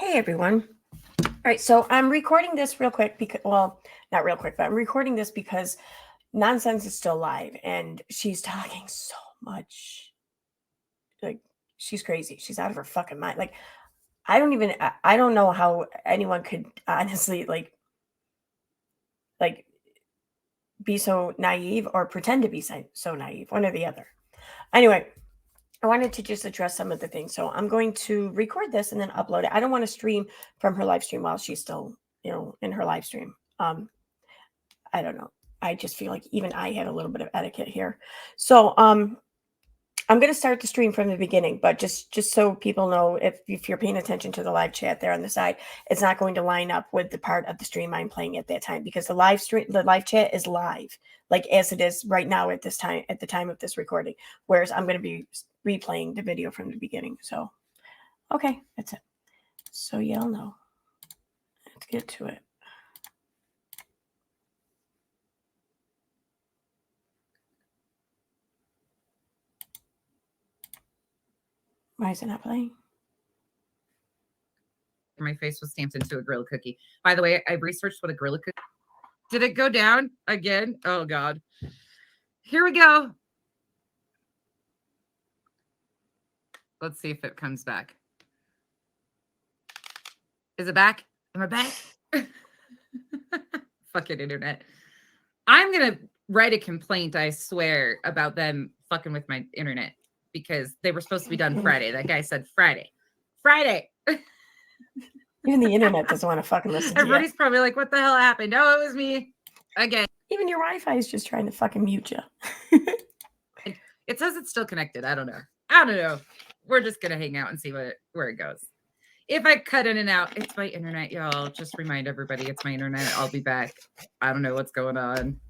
Hey everyone. All right, so I'm recording this real quick because, well, not real quick, but I'm recording this because Nonsense is still live and she's talking so much. Like, she's crazy. She's out of her fucking mind. Like, I don't know how anyone could honestly, like be so naive or pretend to be so naive, one or the other. Anyway, I wanted to just address some of the things. So I'm going to record this and then upload it. I don't want to stream from her live stream while she's still, in her live stream. I don't know. I just feel like even I had a little bit of etiquette here. So I'm going to start the stream from the beginning, but just so people know, if you're paying attention to the live chat there on the side, it's not going to line up with the part of the stream I'm playing at that time because the live chat is live, like as it is right now at the time of this recording. Whereas I'm going to be replaying the video from the beginning. So, okay, that's it. So y'all know. Let's get to it. Why is it not playing? My face was stamped into a Gorilla cookie. By the way, I researched what a Gorilla cookie. Did it go down again? Oh God. Here we go. Let's see if it comes back. Is it back? Am I back? Fucking internet. I'm gonna write a complaint, I swear, about them fucking with my internet because they were supposed to be done Friday. That guy said Friday. Even the internet doesn't want to fucking listen to you. Everybody's probably like, what the hell happened? No, it was me. Again. Even your Wi-Fi is just trying to fucking mute you. It says it's still connected. I don't know. We're just going to hang out and see where it goes. If I cut in and out, it's my internet, y'all. Just remind everybody it's my internet. I'll be back. I don't know what's going on.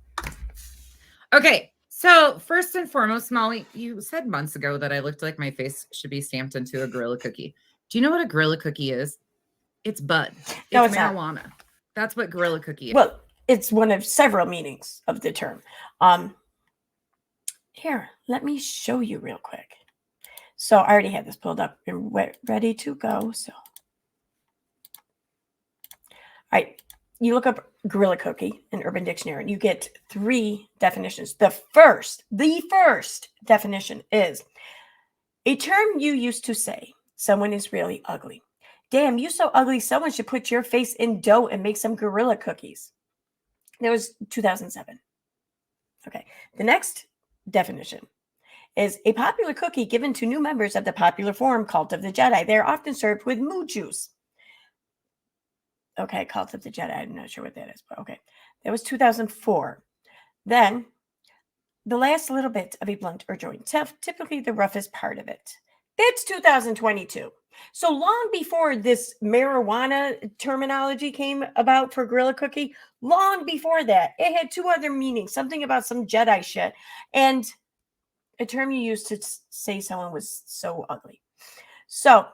Okay. So first and foremost, Molly, you said months ago that I looked like my face should be stamped into a Gorilla cookie. Do you know what a Gorilla cookie is? It's bud. It's marijuana. Not. That's what Gorilla cookie is. Well, it's one of several meanings of the term. Here, let me show you real quick. So I already had this pulled up and ready to go. So, all right, you look up Gorilla cookie in Urban Dictionary and you get 3 definitions. The first definition is a term you used to say someone is really ugly. Damn, you so ugly, someone should put your face in dough and make some Gorilla cookies. That was 2007. Okay, the next definition is a popular cookie given to new members of the popular forum Cult of the Jedi. They are often served with moo juice. Okay, Cult of the Jedi. I'm not sure what that is, but okay. That was 2004. Then, the last little bit of a blunt or joint, typically the roughest part of it. That's 2022. So long before this marijuana terminology came about for Gorilla cookie, long before that, it had 2 other meanings, something about some Jedi shit, and a term you used to say someone was so ugly. So,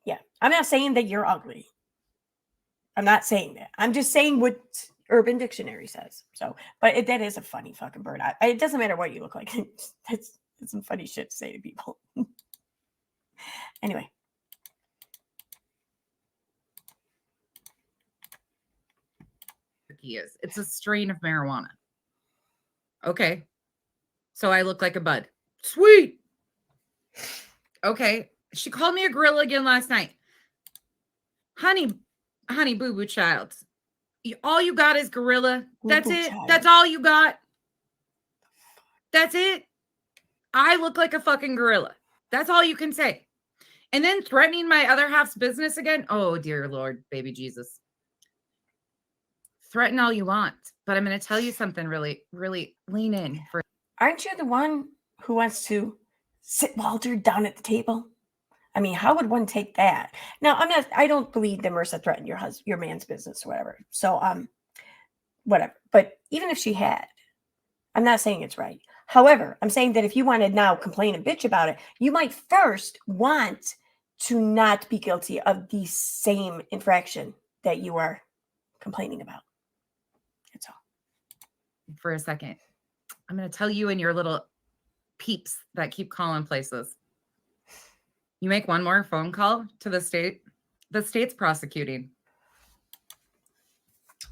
yeah, I'm not saying that you're ugly. I'm not saying that. I'm just saying what Urban Dictionary says. So, but that is a funny fucking bird. It doesn't matter what you look like. It's some funny shit to say to people. Anyway. It's a strain of marijuana. Okay. So I look like a bud. Sweet. Okay. She called me a gorilla again last night. Honey, boo-boo child. All you got is gorilla. That's it. That's all you got. That's it. I look like a fucking gorilla. That's all you can say. And then threatening my other half's business again. Oh, dear Lord, baby Jesus. Threaten all you want, but I'm going to tell you something really, really lean in. Aren't you the one who wants to sit Walter down at the table? I mean, how would one take that? Now, I don't believe that Marissa threatened your man's business or whatever. So, whatever. But even if she had, I'm not saying it's right. However, I'm saying that if you want to now complain and bitch about it, you might first want to not be guilty of the same infraction that you are complaining about. That's all. For a second, I'm going to tell you and your little peeps that keep calling places. You make one more phone call to the state The state's prosecuting.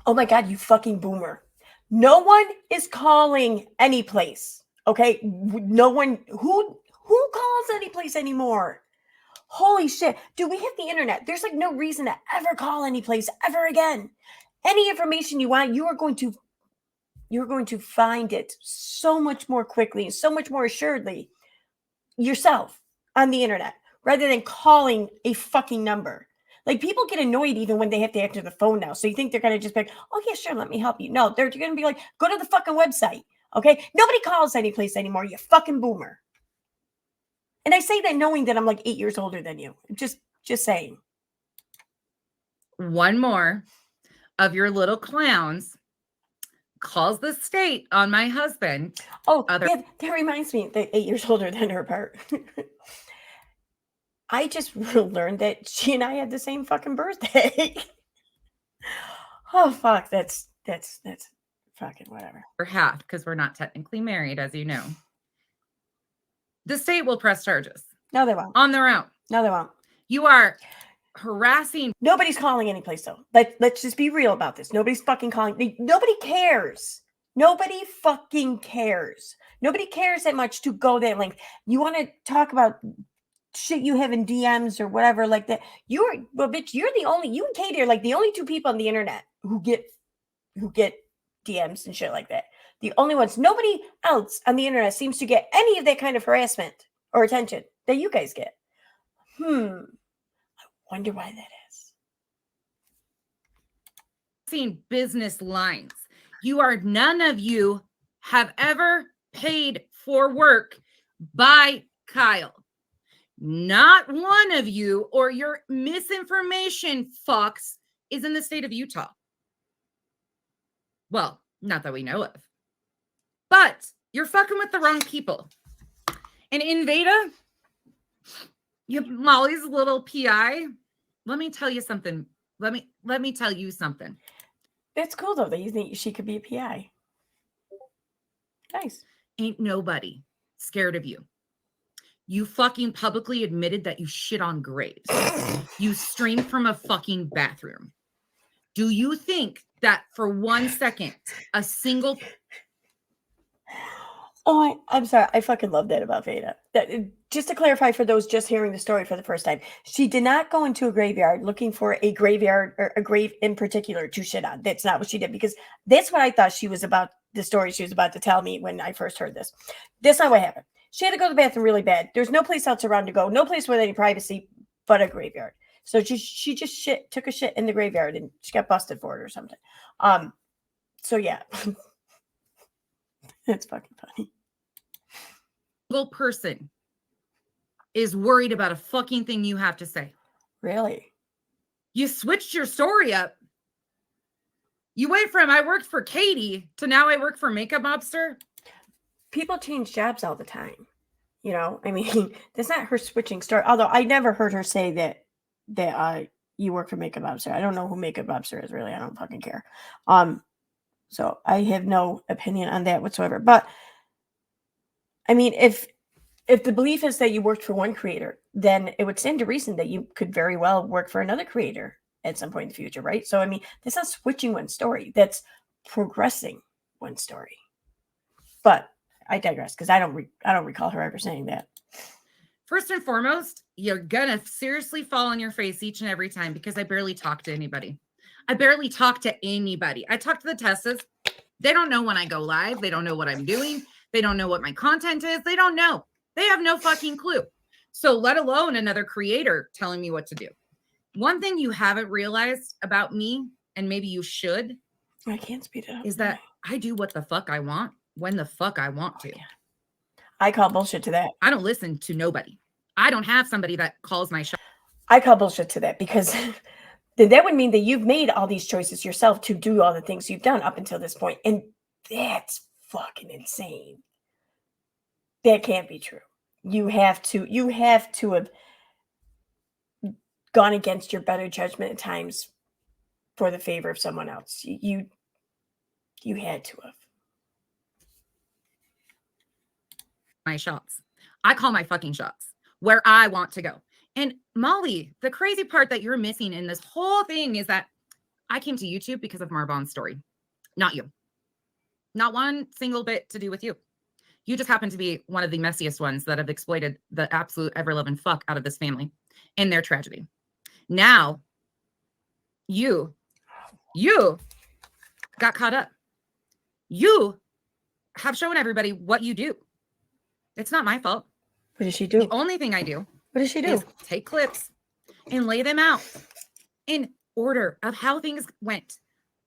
Oh my God, you fucking boomer. No one is calling any place. Okay? No one who calls any place anymore? Holy shit. Dude, we have the internet. There's like no reason to ever call any place ever again. Any information you want, you're going to find it so much more quickly, so much more assuredly yourself on the internet rather than calling a fucking number. Like, people get annoyed even when they have to answer the phone now. So you think they're going to just be like, oh, yeah, sure, let me help you. No, they're going to be like, go to the fucking website. Okay? Nobody calls any place anymore, you fucking boomer. And I say that knowing that I'm like 8 years older than you. Just saying. One more of your little clowns calls the state on my husband. Oh, yeah, that reminds me that 8 years older than her part. I just learned that she and I had the same fucking birthday. Oh, fuck. That's fucking whatever. Or half, because we're not technically married, as you know. The state will press charges. No, they won't. On their own. No, they won't. You are harassing. Nobody's calling any place, though. Let's just be real about this. Nobody's fucking calling. Nobody cares. Nobody fucking cares. Nobody cares that much to go that length. You want to talk about shit you have in DMs or whatever like that. Bitch, you and Katie are like the only two people on the internet who get DMs and shit like that. The only ones. Nobody else on the internet seems to get any of that kind of harassment or attention that you guys get. I wonder why that is. Seeing business lines. None of you have ever paid for work by Kyle. Not one of you or your misinformation fucks is in the state of Utah. Well, not that we know of. But you're fucking with the wrong people. And in Veda, Molly's little PI, let me tell you something. Let me tell you something. That's cool, though, that you think she could be a PI. Nice. Ain't nobody scared of you. You fucking publicly admitted that you shit on graves. You streamed from a fucking bathroom. Do you think that for 1 second, a single... Oh, I'm sorry. I fucking love that about Veda. Just to clarify for those just hearing the story for the first time, she did not go into a graveyard looking for a graveyard or a grave in particular to shit on. That's not what she did, because that's what I thought she was about, the story she was about to tell me when I first heard this. That's not what happened. She had to go to the bathroom really bad. There's no place else around to go, no place with any privacy but a graveyard. So she just took a shit in the graveyard and she got busted for it or something. So yeah. It's fucking funny. Single person is worried about a fucking thing you have to say. Really? You switched your story up. You went from I worked for Katie to now I work for Makeup Mobster. People change jobs all the time. You know, I mean, that's not her switching story. Although I never heard her say that you work for Makeup Mobster. I don't know who Makeup Mobster is, really. I don't fucking care. So I have no opinion on that whatsoever. But I mean, if the belief is that you worked for one creator, then it would stand to reason that you could very well work for another creator at some point in the future, right? So I mean, that's not switching one story. That's progressing one story. But I digress, because I don't recall her ever saying that. First and foremost, you're gonna seriously fall on your face each and every time, because I barely talk to anybody. I barely talk to anybody. I talk to the Tessas. They don't know when I go live. They don't know what I'm doing. They don't know what my content is. They don't know. They have no fucking clue. So let alone another creator telling me what to do. One thing you haven't realized about me, and maybe you should, I can't speed it up, is that I do what the fuck I want when the fuck I want to. I call bullshit to that. I don't listen to nobody. I don't have somebody that calls my shot. I call bullshit to that, because then that would mean that you've made all these choices yourself to do all the things you've done up until this point. And that's fucking insane. That can't be true. You have to have gone against your better judgment at times for the favor of someone else. You had to have. My shots. I call my fucking shots where I want to go. And Molly, the crazy part that you're missing in this whole thing is that I came to YouTube because of Marvon's story, not you. Not one single bit to do with you. You just happen to be one of the messiest ones that have exploited the absolute ever-loving fuck out of this family and their tragedy. Now, you got caught up. You have shown everybody what you do. It's not my fault. What did she do? The only thing I do What did she do? is take clips and lay them out in order of how things went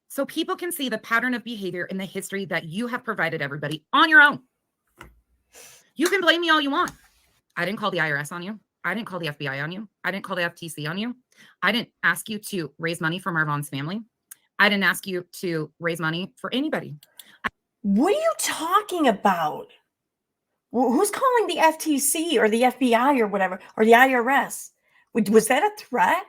so people can see the pattern of behavior and the history that you have provided everybody on your own. You can blame me all you want. I didn't call the IRS on you. I didn't call the FBI on you. I didn't call the FTC on you. I didn't ask you to raise money for Marvon's family. I didn't ask you to raise money for anybody. What are you talking about? Who's calling the FTC or the FBI or whatever, or the IRS? Was that a threat?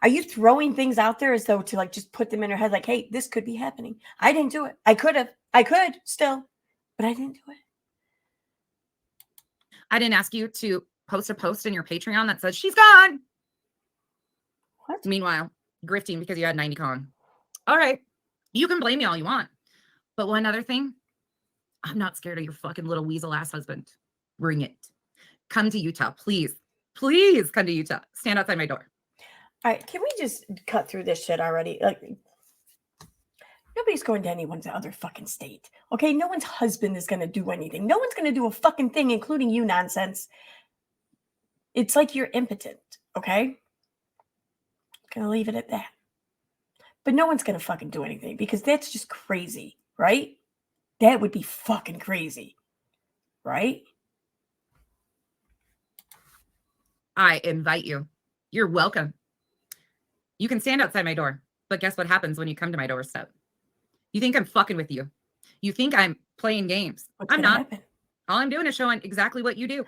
Are you throwing things out there as though to like just put them in her head like, hey, this could be happening? I didn't do it. I could still, but I didn't do it. I didn't ask you to post a post in your Patreon that says she's gone. What? Meanwhile, grifting because you had 90 con. All right. You can blame me all you want. But one other thing, I'm not scared of your fucking little weasel ass husband. Bring it. Come to Utah, please. Please come to Utah. Stand outside my door. All right, can we just cut through this shit already? Like, nobody's going to anyone's other fucking state. Okay, no one's husband is going to do anything. No one's going to do a fucking thing, including you nonsense. It's like you're impotent, okay? Gonna leave it at that. But no one's going to fucking do anything because that's just crazy, right? That would be fucking crazy, right? I invite you. You're welcome. You can stand outside my door, but guess what happens when you come to my doorstep? You think I'm fucking with you. You think I'm playing games. I'm not. Happen? All I'm doing is showing exactly what you do.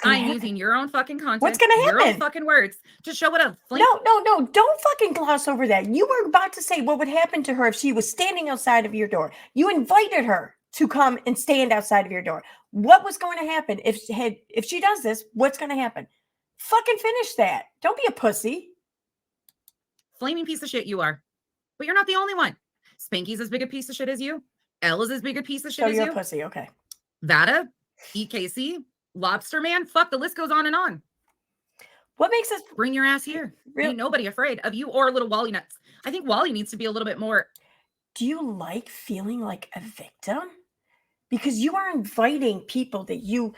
I'm using your own fucking content. What's gonna happen? Your own fucking words to show what a No, don't fucking gloss over that. You were about to say what would happen to her if she was standing outside of your door. You invited her to come and stand outside of your door. What was going to happen if she does this? What's going to happen? Fucking finish that. Don't be a pussy. Flaming piece of shit you are. But you're not the only one. Spanky's as big a piece of shit as you. Elle is as big a piece of shit as you're you. A pussy, okay. Vada, EKC, Lobster Man, fuck, the list goes on and on. What makes us bring your ass here? Ain't nobody afraid of you or little Wally nuts. I think Wally needs to be a little bit more. Do you like feeling like a victim? Because you are inviting people that you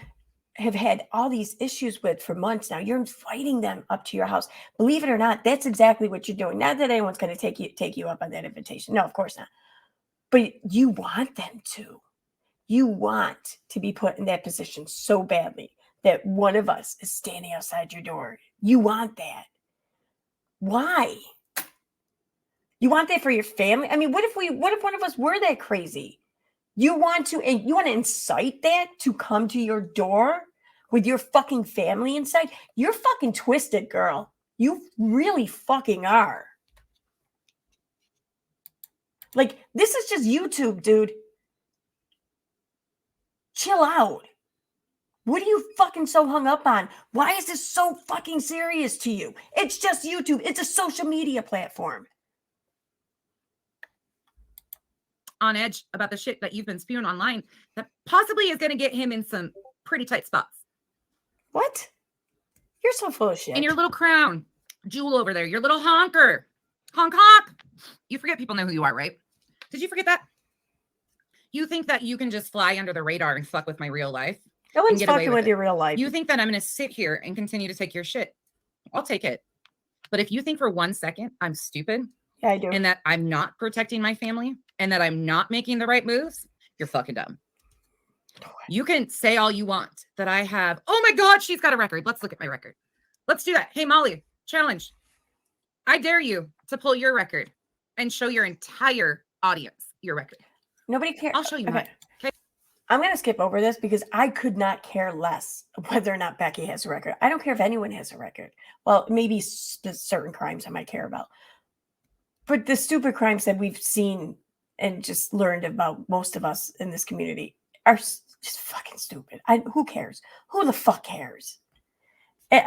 have had all these issues with for months now. You're inviting them up to your house. Believe it or not, that's exactly what you're doing. Not that anyone's going to take you up on that invitation. No, of course not. But you want them to. You want to be put in that position so badly that one of us is standing outside your door. You want that. Why? You want that for your family? I mean, what if one of us were that crazy? You want to incite that to come to your door with your fucking family inside? You're fucking twisted, girl. You really fucking are. Like, this is just YouTube, dude. Chill out. What are you fucking so hung up on? Why is this so fucking serious to you? It's just YouTube. It's a social media platform. On edge about the shit that you've been spewing online that possibly is going to get him in some pretty tight spots. What? You're so full of shit. And your little crown jewel over there, your little honker. Honk, honk. You forget people know who you are, right? Did you forget that? You think that you can just fly under the radar and fuck with my real life? No one's fucking with your real life. You think that I'm going to sit here and continue to take your shit? I'll take it. But if you think for 1 second I'm stupid, yeah, I do, and that I'm not protecting my family and that I'm not making the right moves, you're fucking dumb. You can say all you want that I have. Oh my God, she's got a record. Let's look at my record. Let's do that. Hey, Molly, challenge. I dare you to pull your record and show your entire audience your record. Nobody cares. I'll show you mine. Okay. I'm going to skip over this because I could not care less whether or not Becky has a record. I don't care if anyone has a record. Well, maybe certain crimes I might care about. But the stupid crimes that we've seen and just learned about, most of us in this community, are just fucking stupid. Who cares? Who the fuck cares?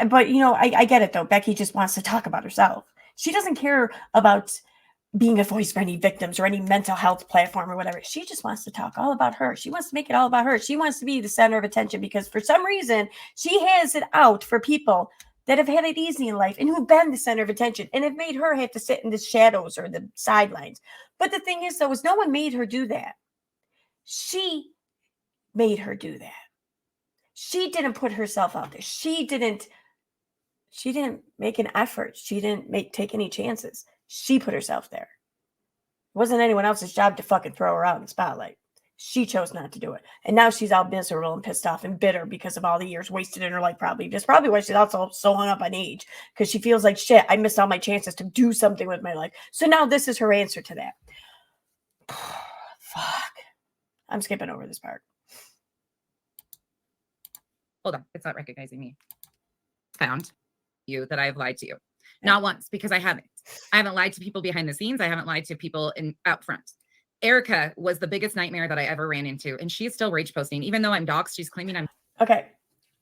But you know, I get it though. Becky just wants to talk about herself. She doesn't care about being a voice for any victims or any mental health platform or whatever. She just wants to talk all about her. She wants to make it all about her. She wants to be the center of attention because for some reason she has it out for people that have had it easy in life and who've been the center of attention and have made her have to sit in the shadows or the sidelines. But the thing is, though, is no one made her do that. She made her do that. She didn't put herself out there. She didn't make an effort. She didn't take any chances. She put herself there. It wasn't anyone else's job to fucking throw her out in the spotlight. She chose not to do it. And now she's all miserable and pissed off and bitter because of all the years wasted in her life, probably. That's probably why she's also so hung up on age. Because she feels like, shit, I missed all my chances to do something with my life. So now this is her answer to that. Fuck. I'm skipping over this part. Hold on. It's not recognizing me. Found you that I have lied to you. Not once, because I haven't. I haven't lied to people behind the scenes. I haven't lied to people out front. Erica was the biggest nightmare that I ever ran into. And she's still rage posting. Even though I'm doxxed, she's claiming I'm. Okay.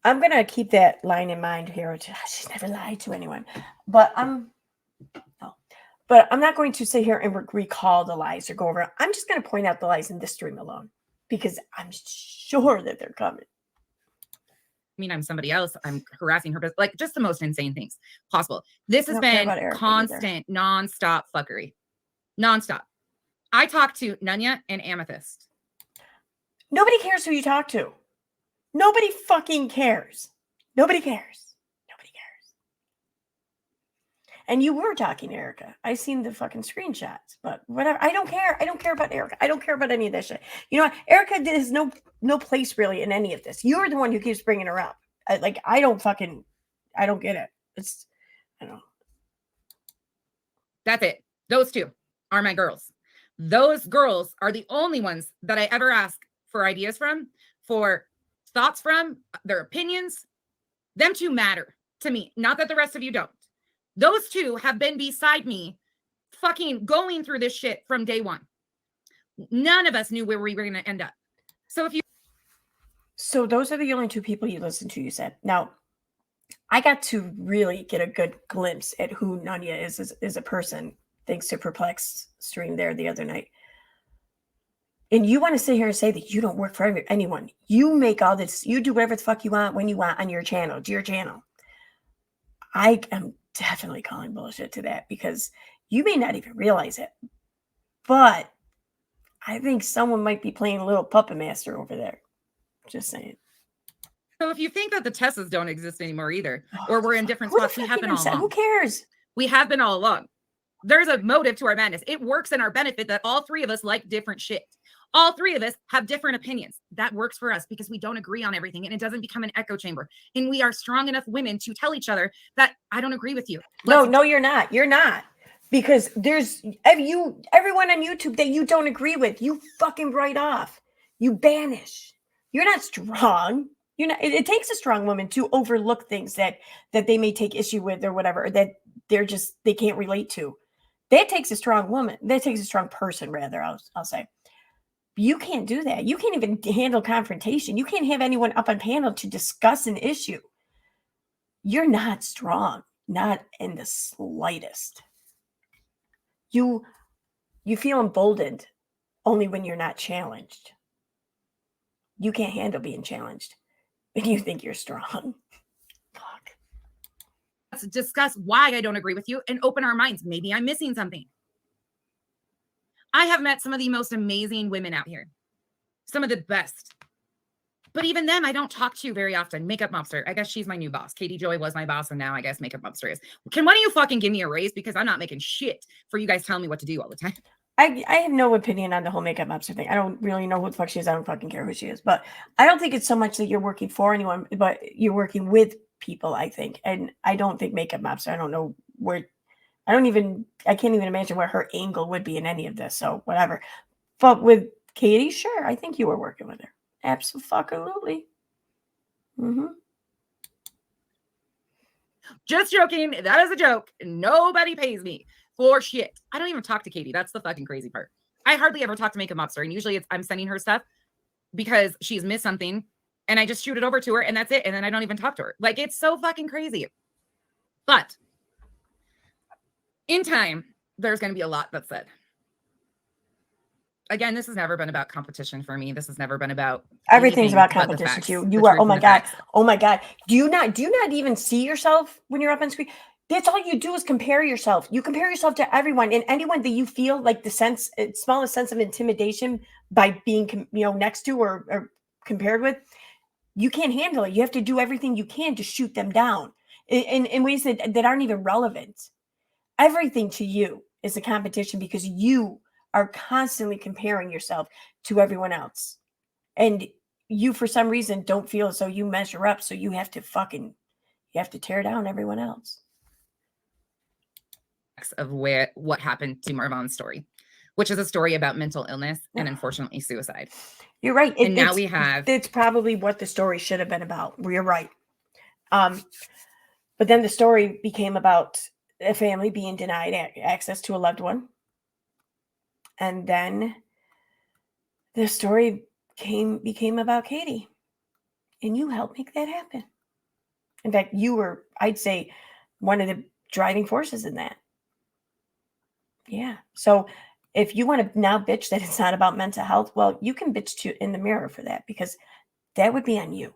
I'm going to keep that line in mind here. She's never lied to anyone. But I'm not going to sit here and recall the lies or go over. I'm just going to point out the lies in this stream alone because I'm sure that they're coming. I mean, I'm somebody else. I'm harassing her, like just the most insane things possible. This has been constant, nonstop fuckery. Nonstop. I talked to Nunya and Amethyst. Nobody cares who you talk to. Nobody fucking cares. Nobody cares. Nobody cares. And you were talking to Erica. I seen the fucking screenshots, but whatever. I don't care. I don't care about Erica. I don't care about any of this shit. You know what? Erica has no place really in any of this. You're the one who keeps bringing her up. I don't get it. I don't know. That's it. Those two are my girls. Those girls are the only ones that I ever ask for ideas from, for thoughts from, their opinions. Them two matter to me. Not that the rest of you don't. Those two have been beside me fucking going through this shit from day one. None of us knew where we were going to end up. So those are the only two people you listened to, you said. Now, I got to really get a good glimpse at who Nunya is as a person, thanks to Perplex stream there the other night. And you want to sit here and say that you don't work for anyone. You make all this, you do whatever the fuck you want when you want on your channel, to your channel. I am definitely calling bullshit to that because you may not even realize it. But I think someone might be playing a little puppet master over there. Just saying. So if you think that the Tessas don't exist anymore either, or we're in different spots, we have been all along. Who cares? We have been all along. There's a motive to our madness. It works in our benefit that all three of us like different shit. All three of us have different opinions. That works for us because we don't agree on everything and it doesn't become an echo chamber. And we are strong enough women to tell each other that I don't agree with you. No, you're not. You're not. Because there's everyone on YouTube that you don't agree with, you fucking write off. You banish. You're not strong. You're not. It takes a strong woman to overlook things that they may take issue with or whatever, or that they can't relate to. That takes a strong woman. That takes a strong person, rather, I'll say. You can't do that. You can't even handle confrontation. You can't have anyone up on panel to discuss an issue. You're not strong. Not in the slightest. You feel emboldened only when you're not challenged. You can't handle being challenged when you think you're strong. Fuck. Let's discuss why I don't agree with you and open our minds. Maybe I'm missing something. I have met some of the most amazing women out here. Some of the best. But even them, I don't talk to very often. Makeup Mobster. I guess she's my new boss. Katie Joy was my boss, and now I guess Makeup Mobster is. Can one of you fucking give me a raise? Because I'm not making shit for you guys telling me what to do all the time. I have no opinion on the whole Makeup Mobster thing. I don't really know who the fuck she is. I don't fucking care who she is. But I don't think it's so much that you're working for anyone, but you're working with people, I think. And I don't think Makeup Mobster, I don't know where, I can't even imagine where her angle would be in any of this. So whatever. But with Katie, sure, I think you were working with her. Absolutely. Mm-hmm. Just joking. That is a joke. Nobody pays me for shit. I don't even talk to Katie. That's the fucking crazy part. I hardly ever talk to Makeup Mobster. And usually I'm sending her stuff because she's missed something and I just shoot it over to her and that's it. And then I don't even talk to her. Like, it's so fucking crazy. But in time, there's going to be a lot that's said. Again, this has never been about competition for me. This has never been about Everything's about but the competition facts, to you. the You are, truth oh and my the God. facts. Oh my God. Do you not even see yourself when you're up on screen? That's all you do is compare yourself. You compare yourself to everyone and anyone that you feel like the smallest sense of intimidation by being, next to or compared with. You can't handle it. You have to do everything you can to shoot them down in ways that aren't even relevant. Everything to you is a competition because you are constantly comparing yourself to everyone else. And you, for some reason, don't feel as though you measure up. So you have to tear down everyone else. Of what happened to Marvan's story, which is a story about mental illness and unfortunately suicide. You're right. It's probably what the story should have been about. You're right. But then the story became about a family being denied access to a loved one. And then the story became about Katie. And you helped make that happen. In fact, you were, I'd say, one of the driving forces in that. Yeah. So if you want to now bitch that it's not about mental health, well, you can bitch in the mirror for that because that would be on you.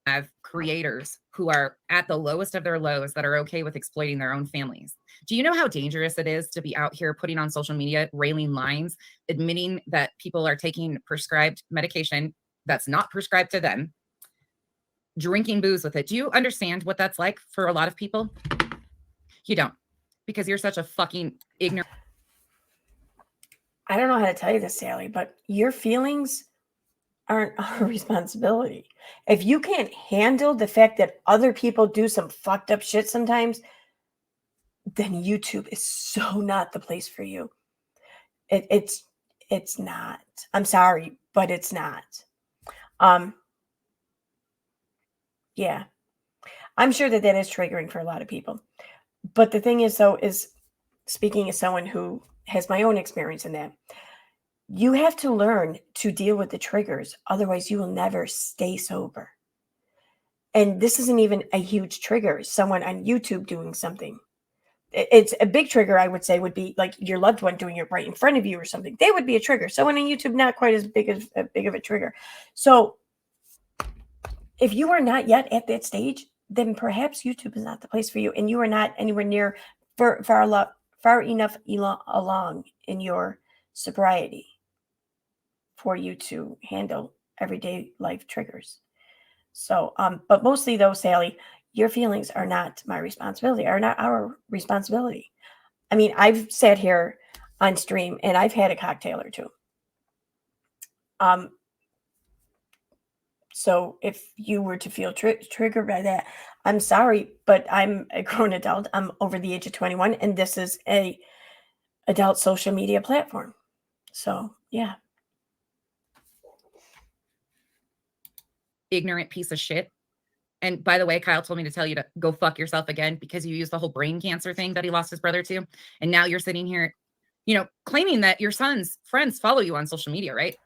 Have creators who are at the lowest of their lows that are okay with exploiting their own families. Do you know how dangerous it is to be out here putting on social media, railing lines, admitting that people are taking prescribed medication that's not prescribed to them, drinking booze with it? Do you understand what that's like for a lot of people? You don't, because you're such a fucking ignorant. I don't know how to tell you this, Sally, but your feelings aren't our responsibility. If you can't handle the fact that other people do some fucked up shit sometimes, then YouTube is so not the place for you. It's not. I'm sorry, but it's not. Yeah. I'm sure that is triggering for a lot of people. But the thing is, though, is speaking as someone who has my own experience in that, you have to learn to deal with the triggers. Otherwise, you will never stay sober. And this isn't even a huge trigger. Someone on YouTube doing something. It's a big trigger, I would say, would be like your loved one doing it right in front of you or something. They would be a trigger. Someone on YouTube, not quite as big of a trigger. So if you are not yet at that stage, then perhaps YouTube is not the place for you. And you are not anywhere near far enough along in your sobriety for you to handle everyday life triggers. So, but mostly though, Sally, your feelings are not my responsibility, are not our responsibility. I mean, I've sat here on stream and I've had a cocktail or two. So if you were to feel triggered by that, I'm sorry, but I'm a grown adult. I'm over the age of 21, and this is a adult social media platform. So, yeah. Ignorant piece of shit. And by the way, Kyle told me to tell you to go fuck yourself again because you used the whole brain cancer thing that he lost his brother to. And now you're sitting here, claiming that your son's friends follow you on social media, right?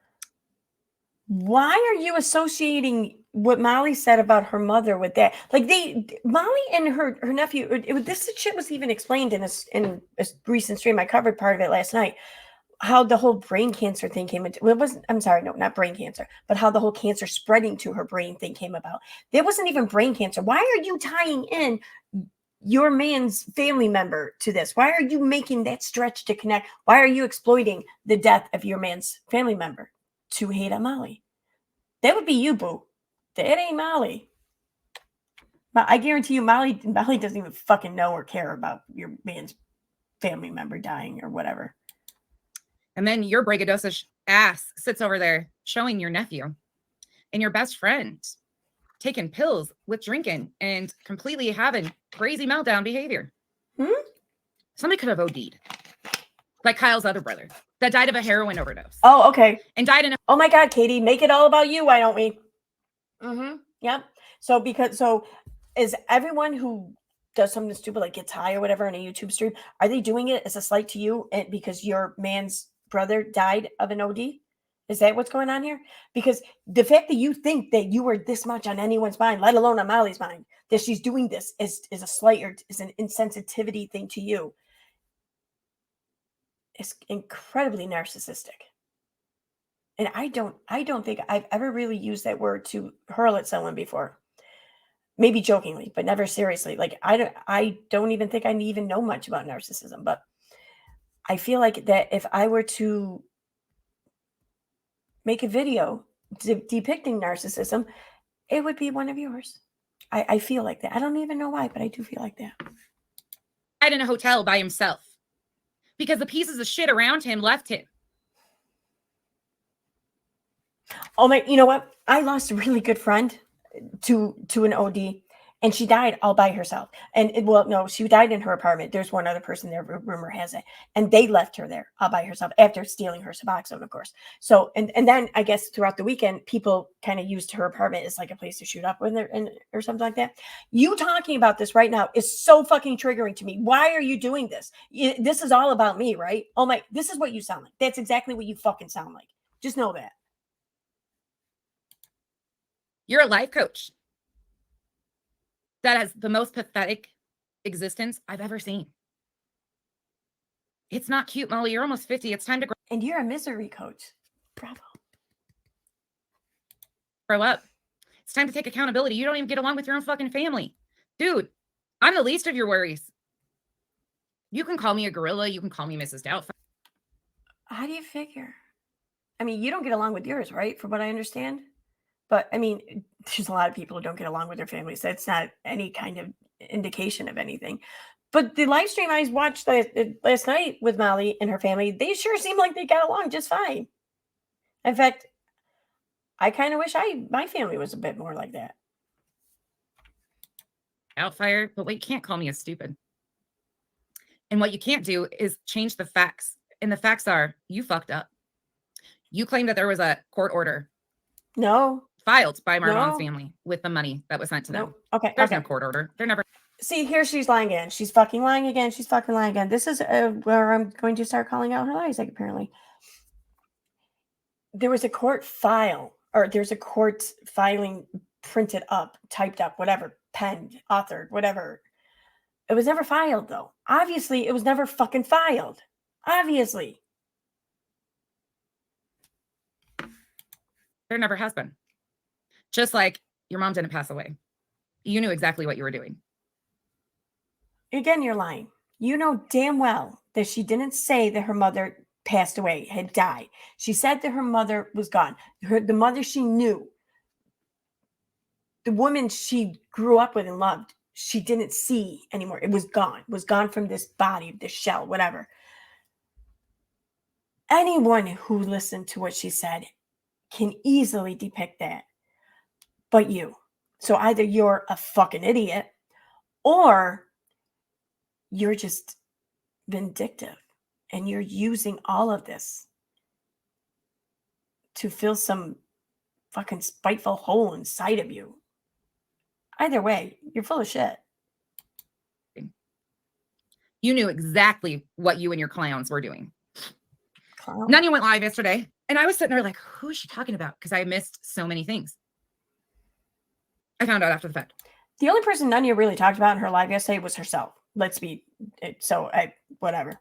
Why are you associating what Molly said about her mother with that? Like Molly and her nephew, this shit was even explained in a recent stream. I covered part of it last night. How the whole brain cancer thing came into, well, it wasn't, I'm sorry, no, not brain cancer, but how the whole cancer spreading to her brain thing came about. There wasn't even brain cancer. Why are you tying in your man's family member to this? Why are you making that stretch to connect? Why are you exploiting the death of your man's family member to hate on Molly? That would be you, boo. That ain't Molly. But I guarantee you, Molly doesn't even fucking know or care about your man's family member dying or whatever. And then your braggadocious ass sits over there showing your nephew and your best friend taking pills with drinking and completely having crazy meltdown behavior. Somebody could have OD'd. Like Kyle's other brother that died of a heroin overdose. Oh, okay. And died in a... Oh my God, Katie, make it all about you. Why don't we? Yep. So is everyone who does something stupid, like gets high or whatever on a YouTube stream, are they doing it as a slight to you because your man's brother died of an OD? Is that what's going on here? Because the fact that you think that you were this much on anyone's mind, let alone on Molly's mind, that she's doing this is a slight or is an insensitivity thing to you, is incredibly narcissistic. And I don't think I've ever really used that word to hurl at someone before. Maybe jokingly, but never seriously. Like I don't even think I even know much about narcissism, but I feel like that if I were to make a video depicting narcissism, it would be one of yours. I feel like that. I don't even know why, but I do feel like that. Died in a hotel by himself because the pieces of shit around him left him. Oh my, you know what? I lost a really good friend to an OD, and she died all by herself. And well, no, she died in her apartment. There's one other person there, rumor has it, and they left her there all by herself after stealing her Suboxone, of course. So and then I guess throughout the weekend, people kind of used her apartment as like a place to shoot up with her and or something like that. You talking about this right now is so fucking triggering to me. Why are you doing this? This is all about me, right? Oh my, this is what you sound like. That's exactly what you fucking sound like. Just know that. You're a life coach that has the most pathetic existence I've ever seen. It's not cute, Molly. You're almost 50. It's time to And you're a misery coach. Bravo. grow up. It's time to take accountability. You don't even get along with your own fucking family. Dude, I'm the least of your worries. You can call me a gorilla. You can call me Mrs. Doubtfire. How do you figure? I mean, you don't get along with yours, right? From what I understand. But I mean, there's a lot of people who don't get along with their families. That's not any kind of indication of anything. But the live stream I watched last night with Molly and her family, they sure seem like they got along just fine. In fact, I kind of wish my family was a bit more like that. Outfire, but what you can't call me is stupid. And what you can't do is change the facts. And the facts are you fucked up. You claim that there was a court order. No. Filed by Marwan's family with the money that was sent to them. No. Okay. There's no court order. They're never. See, here she's lying again. She's fucking lying again. She's fucking lying again. This is where I'm going to start calling out her lies, like, apparently. There was a court file, or there's a court filing printed up, typed up, whatever, penned, authored, whatever. It was never filed, though. Obviously, it was never fucking filed. Obviously. There never has been. Just like your mom didn't pass away. You knew exactly what you were doing. Again, you're lying. You know damn well that she didn't say that her mother passed away, had died. She said that her mother was gone. The mother she knew, the woman she grew up with and loved, she didn't see anymore. It was gone from this body, this shell, whatever. Anyone who listened to what she said can easily depict that. But you. So either you're a fucking idiot or you're just vindictive and you're using all of this to fill some fucking spiteful hole inside of you. Either way, you're full of shit. You knew exactly what you and your clowns were doing. Clown. None of you went live yesterday. And I was sitting there like, who is she talking about? Because I missed so many things. I found out after the fact. The only person Nunya really talked about in her live yesterday was herself. Whatever.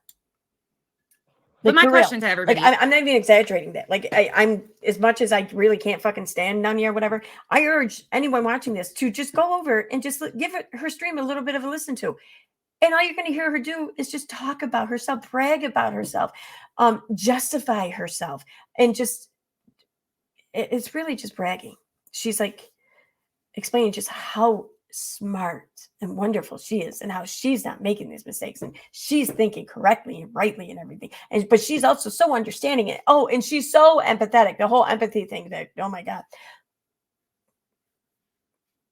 But my question to everybody, like, I'm not even exaggerating that. Like, I'm as much as I really can't fucking stand Nunya or whatever. I urge anyone watching this to just go over and just give her stream a little bit of a listen to. And all you're going to hear her do is just talk about herself, brag about herself, justify herself, and it's really just bragging. She's like explaining just how smart and wonderful she is and how she's not making these mistakes and she's thinking correctly and rightly and everything. But she's also so understanding it. Oh, and she's so empathetic. The whole empathy thing that, oh my God.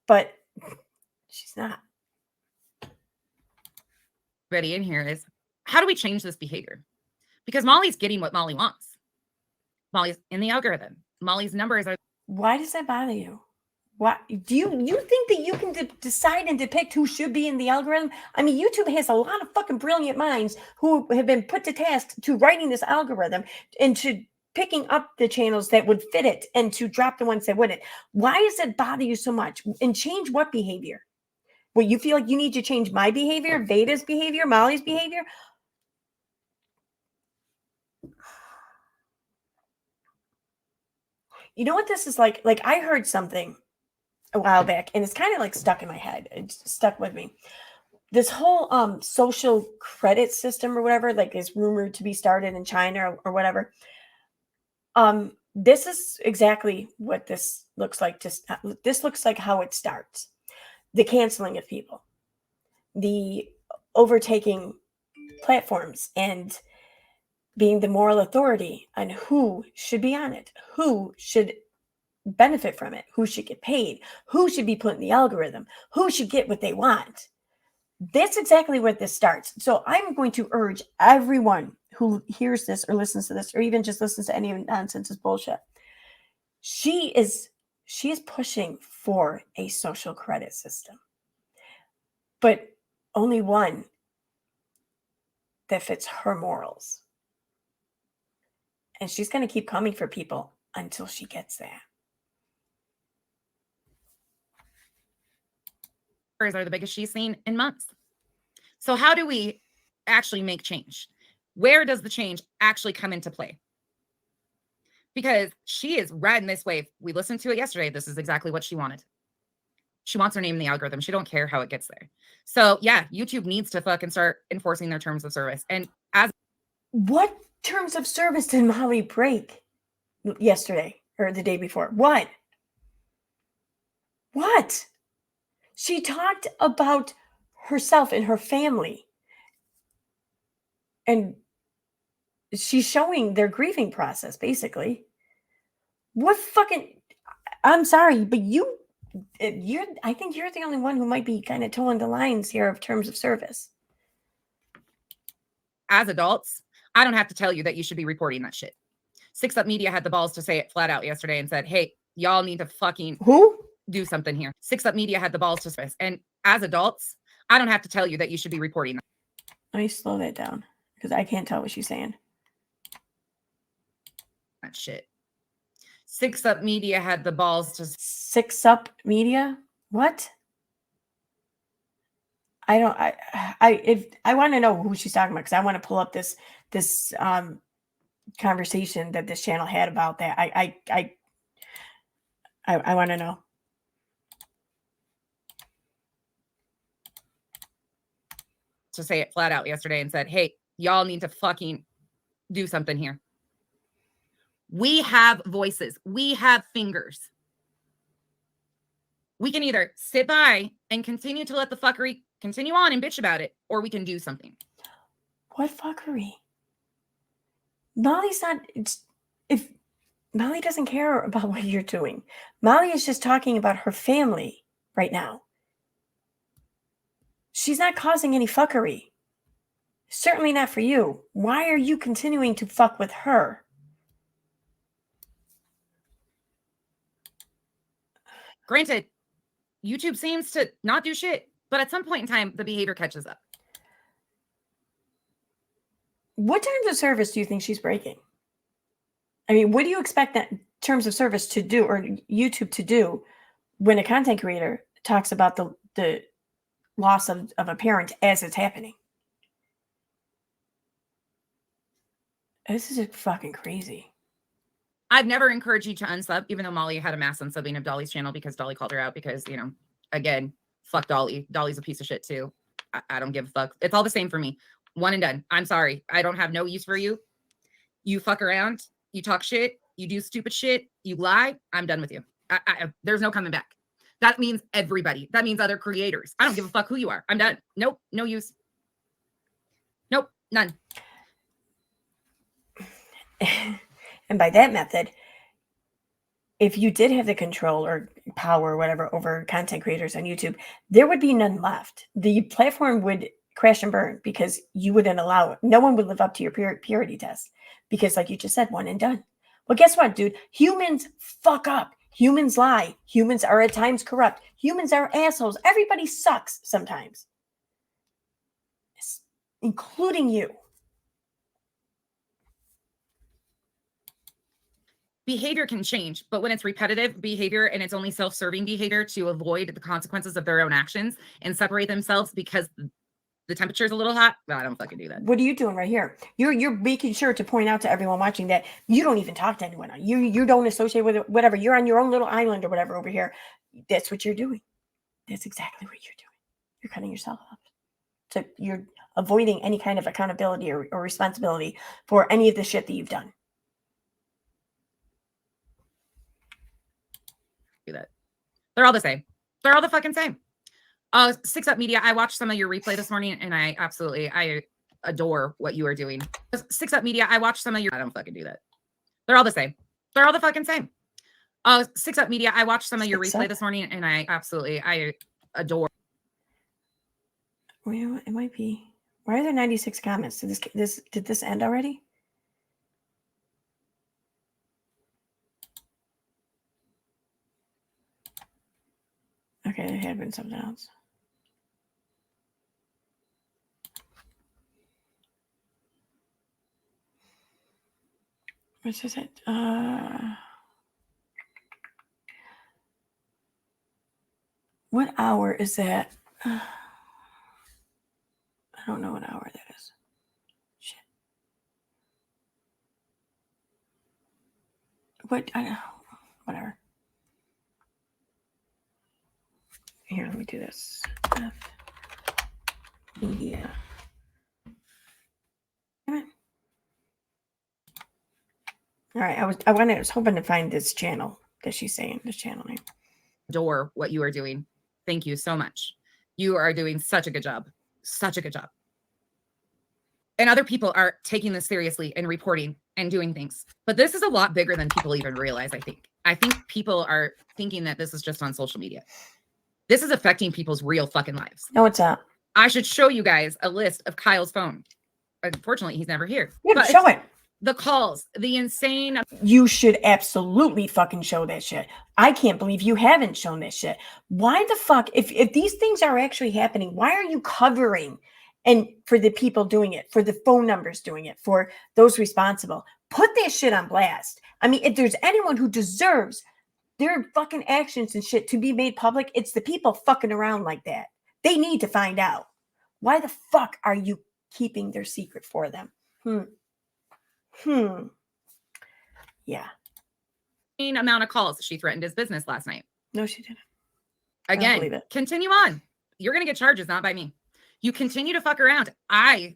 But she's not. Ready in here is how do we change this behavior? Because Molly's getting what Molly wants. Molly's in the algorithm. Molly's numbers are. Why does that bother you? What do you think that you can decide and depict who should be in the algorithm? I mean, YouTube has a lot of fucking brilliant minds who have been put to task to writing this algorithm and to picking up the channels that would fit it and to drop the ones that wouldn't. Why does it bother you so much? And change what behavior? Well, you feel like you need to change my behavior, Veda's behavior, Molly's behavior? You know what this is like? Like, I heard something a while back, and it's kind of like stuck in my head. It's stuck with me. This whole social credit system or whatever, like, is rumored to be started in China or whatever. This is exactly what this looks like. This looks like how it starts. The canceling of people, the overtaking platforms, and being the moral authority on who should be on it, who should benefit from it, who should get paid, who should be put in the algorithm, who should get what they want. That's exactly where this starts. So I'm going to urge everyone who hears this or listens to this or even just listens to any nonsense is bullshit. She is pushing for a social credit system, but only one that fits her morals. And she's going to keep coming for people until she gets that. Are the biggest she's seen in months. So how do we actually make change? Where does the change actually come into play? Because she is riding this wave. We listened to it yesterday. This is exactly what she wanted. She wants her name in the algorithm. She don't care how it gets there. So yeah, YouTube needs to fucking start enforcing their terms of service. And as what terms of service did Molly break yesterday or the day before? What? She talked about herself and her family. And she's showing their grieving process, basically. What fucking... I'm sorry, but I think you're the only one who might be kind of towing the lines here of terms of service. As adults, I don't have to tell you that you should be reporting that shit. Six Up Media had the balls to say it flat out yesterday and said, hey, y'all need to fucking do something here. Six Up Media had the balls to say this. And as adults, I don't have to tell you that you should be reporting that. Let me slow that down because I can't tell what she's saying. That shit. Six Up Media had the balls to... Six Up Media? What? I want to know who she's talking about because I want to pull up this conversation that this channel had about that. I want to know. To say it flat out yesterday and said, hey, y'all need to fucking do something here. We have voices. We have fingers. We can either sit by and continue to let the fuckery continue on and bitch about it, or we can do something. What fuckery? Molly's not... If Molly doesn't care about what you're doing. Molly is just talking about her family right now. She's not causing any fuckery. Certainly not for you. Why are you continuing to fuck with her? Granted, YouTube seems to not do shit, but at some point in time, the behavior catches up. What terms of service do you think she's breaking? I mean, what do you expect that terms of service to do or YouTube to do when a content creator talks about the loss of a parent as it's happening? This is fucking crazy. I've never encouraged you to unsub, even though Molly had a mass unsubbing of Dolly's channel because Dolly called her out because, you know, again, fuck Dolly. Dolly's a piece of shit too. I don't give a fuck. It's all the same for me. One and done. I'm sorry. I don't have no use for you. You fuck around. You talk shit. You do stupid shit. You lie. I'm done with you. There's no coming back. That means everybody. That means other creators. I don't give a fuck who you are. I'm done. Nope. No use. Nope. None. And by that method, if you did have the control or power or whatever over content creators on YouTube, there would be none left. The platform would crash and burn because you wouldn't allow it. No one would live up to your purity test because, like you just said, one and done. Well, guess what, dude? Humans fuck up. Humans lie. Humans are at times corrupt. Humans are assholes. Everybody sucks sometimes, including you. behavior can change, but when it's repetitive behavior and it's only self-serving behavior to avoid the consequences of their own actions and separate themselves because the temperature is a little hot, well, I don't fucking do that. What are you doing right here? You're making sure to point out to everyone watching that you don't even talk to anyone. You don't associate with it, whatever. You're on your own little island or whatever over here. That's what you're doing. That's exactly what you're doing. You're cutting yourself off. So you're avoiding any kind of accountability or responsibility for any of the shit that you've done. Do that. They're all the same. They're all the fucking same. 6 Up Media, I watched some of your replay this morning and I adore what you are doing. 6 Up Media, I watched some of your, I don't fucking do that. They're all the same. They're all the fucking same. 6 Up Media, I watched some of your replay this morning and I adore. Well, it might be. Why are there 96 comments? Did this end already? Okay, there had been something else. What is it? What hour is that? I don't know what hour that is. Shit. What? Whatever. Here, let me do this. Media. All right, I was hoping to find this channel that she's saying, this channel name. Adore what you are doing. Thank you so much. You are doing such a good job. Such a good job. And other people are taking this seriously and reporting and doing things. But this is a lot bigger than people even realize, I think. I think people are thinking that this is just on social media. This is affecting people's real fucking lives. No, it's not. I should show you guys a list of Kyle's phone. Unfortunately, he's never here. Yeah, show it. The calls, the insane. You should absolutely fucking show that shit. I can't believe you haven't shown that shit. Why the fuck? If these things are actually happening, why are you covering? And for the people doing it, for the phone numbers doing it, for those responsible, put that shit on blast. I mean, if there's anyone who deserves their fucking actions and shit to be made public, it's the people fucking around like that. They need to find out. Why the fuck are you keeping their secret for them? Yeah. Amount of calls. She threatened his business last night. No, she didn't. Again, continue on. You're going to get charges, not by me. You continue to fuck around. I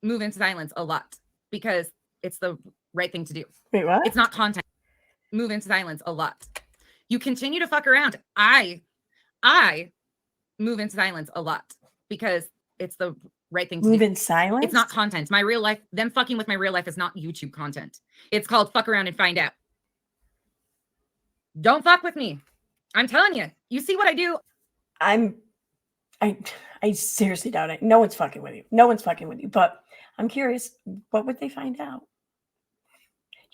move into silence a lot because it's the right thing to do. Wait, what? It's not content. Move into silence a lot. You continue to fuck around. I move into silence a lot because it's the right thing to move do. In silence? It's not content. My real life, them fucking with my real life is not YouTube content. It's called fuck around and find out. Don't fuck with me. I'm telling you. You see what I do? I seriously doubt it. No one's fucking with you. No one's fucking with you. But I'm curious, what would they find out?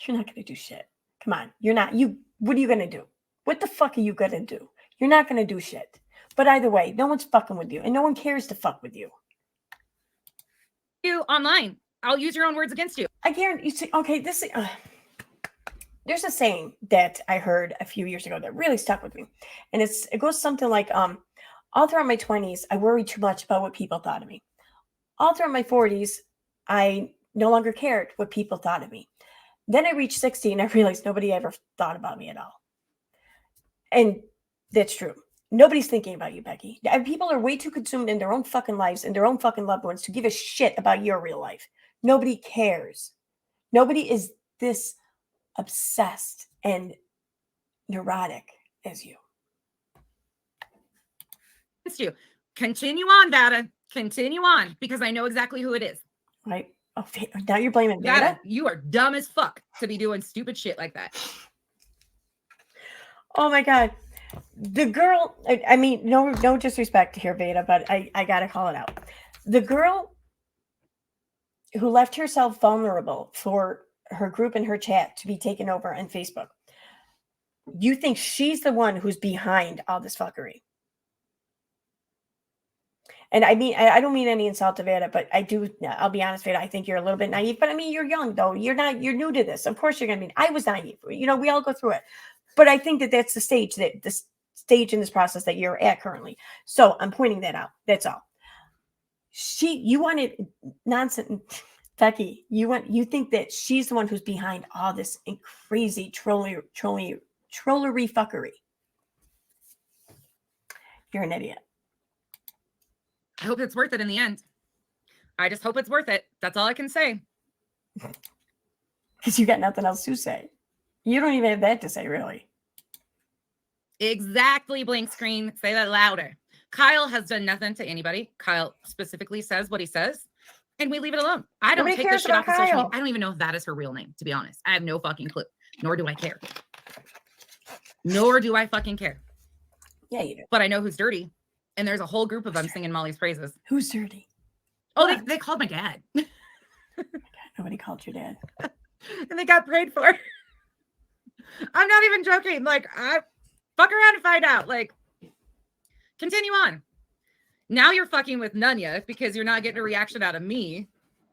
You're not gonna do shit. Come on. You're not. What are you gonna do? What the fuck are you gonna do? You're not gonna do shit. But either way, no one's fucking with you, and no one cares to fuck with you. You online. I'll use your own words against you. I guarantee you see, okay, this there's a saying that I heard a few years ago that really stuck with me. And it goes something like, all throughout my 20s, I worried too much about what people thought of me. All throughout my 40s, I no longer cared what people thought of me. Then I reached 60 and I realized nobody ever thought about me at all. And that's true. Nobody's thinking about you, Becky. And people are way too consumed in their own fucking lives and their own fucking loved ones to give a shit about your real life. Nobody cares. Nobody is this obsessed and neurotic as you. It's you. Continue on, Vada. Continue on, because I know exactly who it is. Right? Oh, now you're blaming Vada. You are dumb as fuck to be doing stupid shit like that. Oh my God. The girl, I mean, no disrespect here, Veda, but I gotta call it out. The girl who left herself vulnerable for her group and her chat to be taken over on Facebook. You think she's the one who's behind all this fuckery? And I mean, I don't mean any insult to Veda, but I'll be honest, Veda, I think you're a little bit naive, but I mean, you're young though. You're new to this. Of course you're going to be, I was naive, we all go through it, but I think that that's the stage in this process that you're at currently. So I'm pointing that out. That's all. You wanted nonsense. Becky, you think that she's the one who's behind all this crazy trollery fuckery. You're an idiot. I hope it's worth it in the end. I just hope it's worth it. That's all I can say. Because you got nothing else to say. You don't even have that to say, really. Exactly, blank screen. Say that louder. Kyle has done nothing to anybody. Kyle specifically says what he says, and we leave it alone. I don't take this shit off of social media. I don't even know if that is her real name, to be honest. I have no fucking clue. Nor do I care. Nor do I fucking care. Yeah, you do. But I know who's dirty. And there's a whole group of them singing Molly's praises. Who's dirty? Oh, they called my dad. Nobody called your dad. And they got prayed for. I'm not even joking. Like, I fuck around and find out. Like, continue on. Now you're fucking with Nunya because you're not getting a reaction out of me.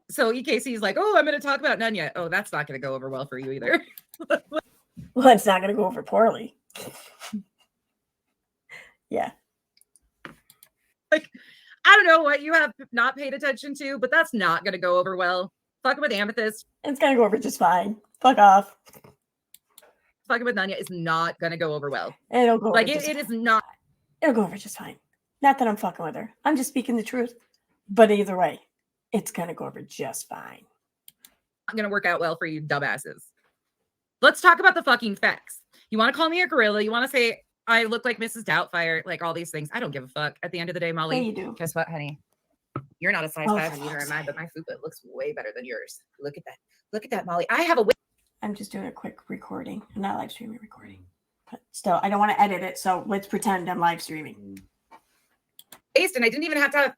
So EKC is like, oh, I'm going to talk about Nunya. Oh, that's not going to go over well for you either. Well, it's not going to go over poorly. Yeah. Like, I don't know what you have not paid attention to, but that's not going to go over well. Fucking with Amethyst. It's going to go over just fine. Fuck off. Fucking with Nunya is not going to go over well. It'll go like, over it is not. It'll go over just fine. Not that I'm fucking with her. I'm just speaking the truth. But either way, it's going to go over just fine. Not going to work out well for you dumbasses. Let's talk about the fucking facts. You want to call me a gorilla. You want to say I look like Mrs. Doubtfire, like all these things. I don't give a fuck. At the end of the day, Molly. Yeah, you do. Guess what, honey? You're not a size 5 and neither am I, but my foot looks way better than yours. Look at that. Look at that, Molly. I have a I'm just doing a quick recording. I'm not live streaming recording. But still, I don't want to edit it, so let's pretend I'm live streaming. Waist, and I didn't even have to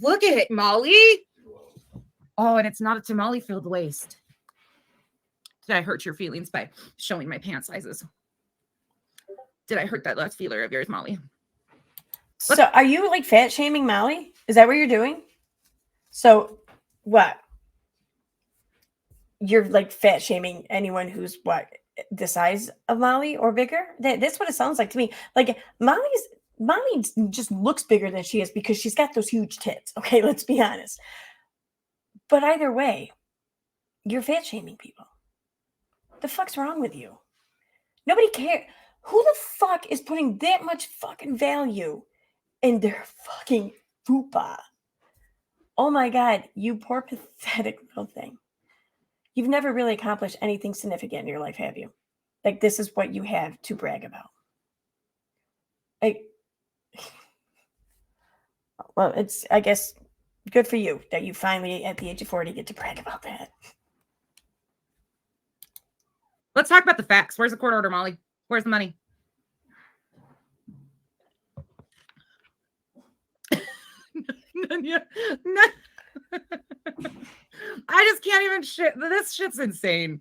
look at it, Molly. Oh, and it's not a tamale filled waist. Did I hurt your feelings by showing my pant sizes? Did I hurt that left feeler of yours, Molly? So are you like fat shaming Molly? Is that what you're doing? So what? You're like fat shaming anyone who's what, the size of Molly or bigger? That's what it sounds like to me. Like Molly just looks bigger than she is because she's got those huge tits. Okay, let's be honest. But either way, you're fat shaming people. The fuck's wrong with you? Nobody cares. Who the fuck is putting that much fucking value in their fucking fupa? Oh my God, you poor pathetic little thing. You've never really accomplished anything significant in your life, have you? Like, this is what you have to brag about. Like, well, it's, I guess, good for you that you finally, at the age of 40, get to brag about that. Let's talk about the facts. Where's the court order, Molly? Where's the money? No. I just can't even shit. This shit's insane.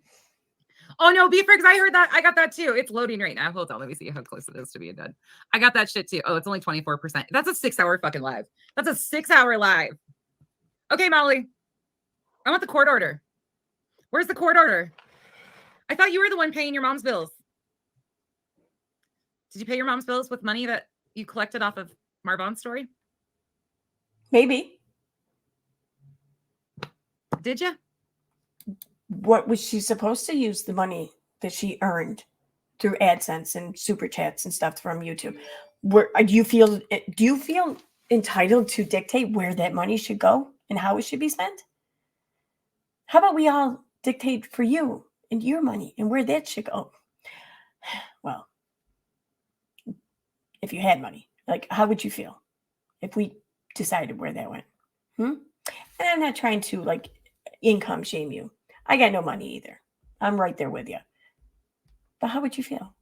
Oh no, Beefer, because I heard that. I got that too. It's loading right now. Hold on. Let me see how close it is to being done. I got that shit too. Oh, it's only 24%. That's a 6-hour fucking live. That's a 6-hour live. Okay, Molly. I want the court order. Where's the court order? I thought you were the one paying your mom's bills. Did you pay your mom's bills with money that you collected off of Marvon's story? Maybe. Did you? What was she supposed to use the money that she earned through AdSense and super chats and stuff from YouTube? Do you feel entitled to dictate where that money should go and how it should be spent? How about we all dictate for you and your money and where that should go? Well, if you had money, like, how would you feel if we decided where that went? And I'm not trying to like income shame you. I got no money either. I'm right there with you. But how would you feel?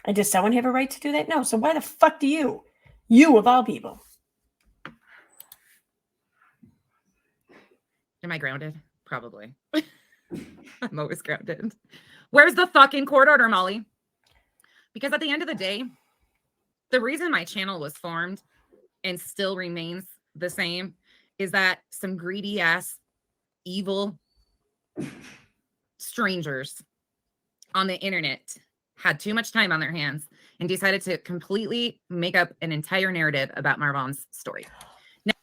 And does someone have a right to do that? No. So why the fuck do you? You of all people. Am I grounded? Probably. I'm always grounded. Where's the fucking court order, Molly? Because at the end of the day, the reason my channel was formed and still remains the same is that some greedy ass, evil strangers on the internet had too much time on their hands and decided to completely make up an entire narrative about Marvon's story. Now,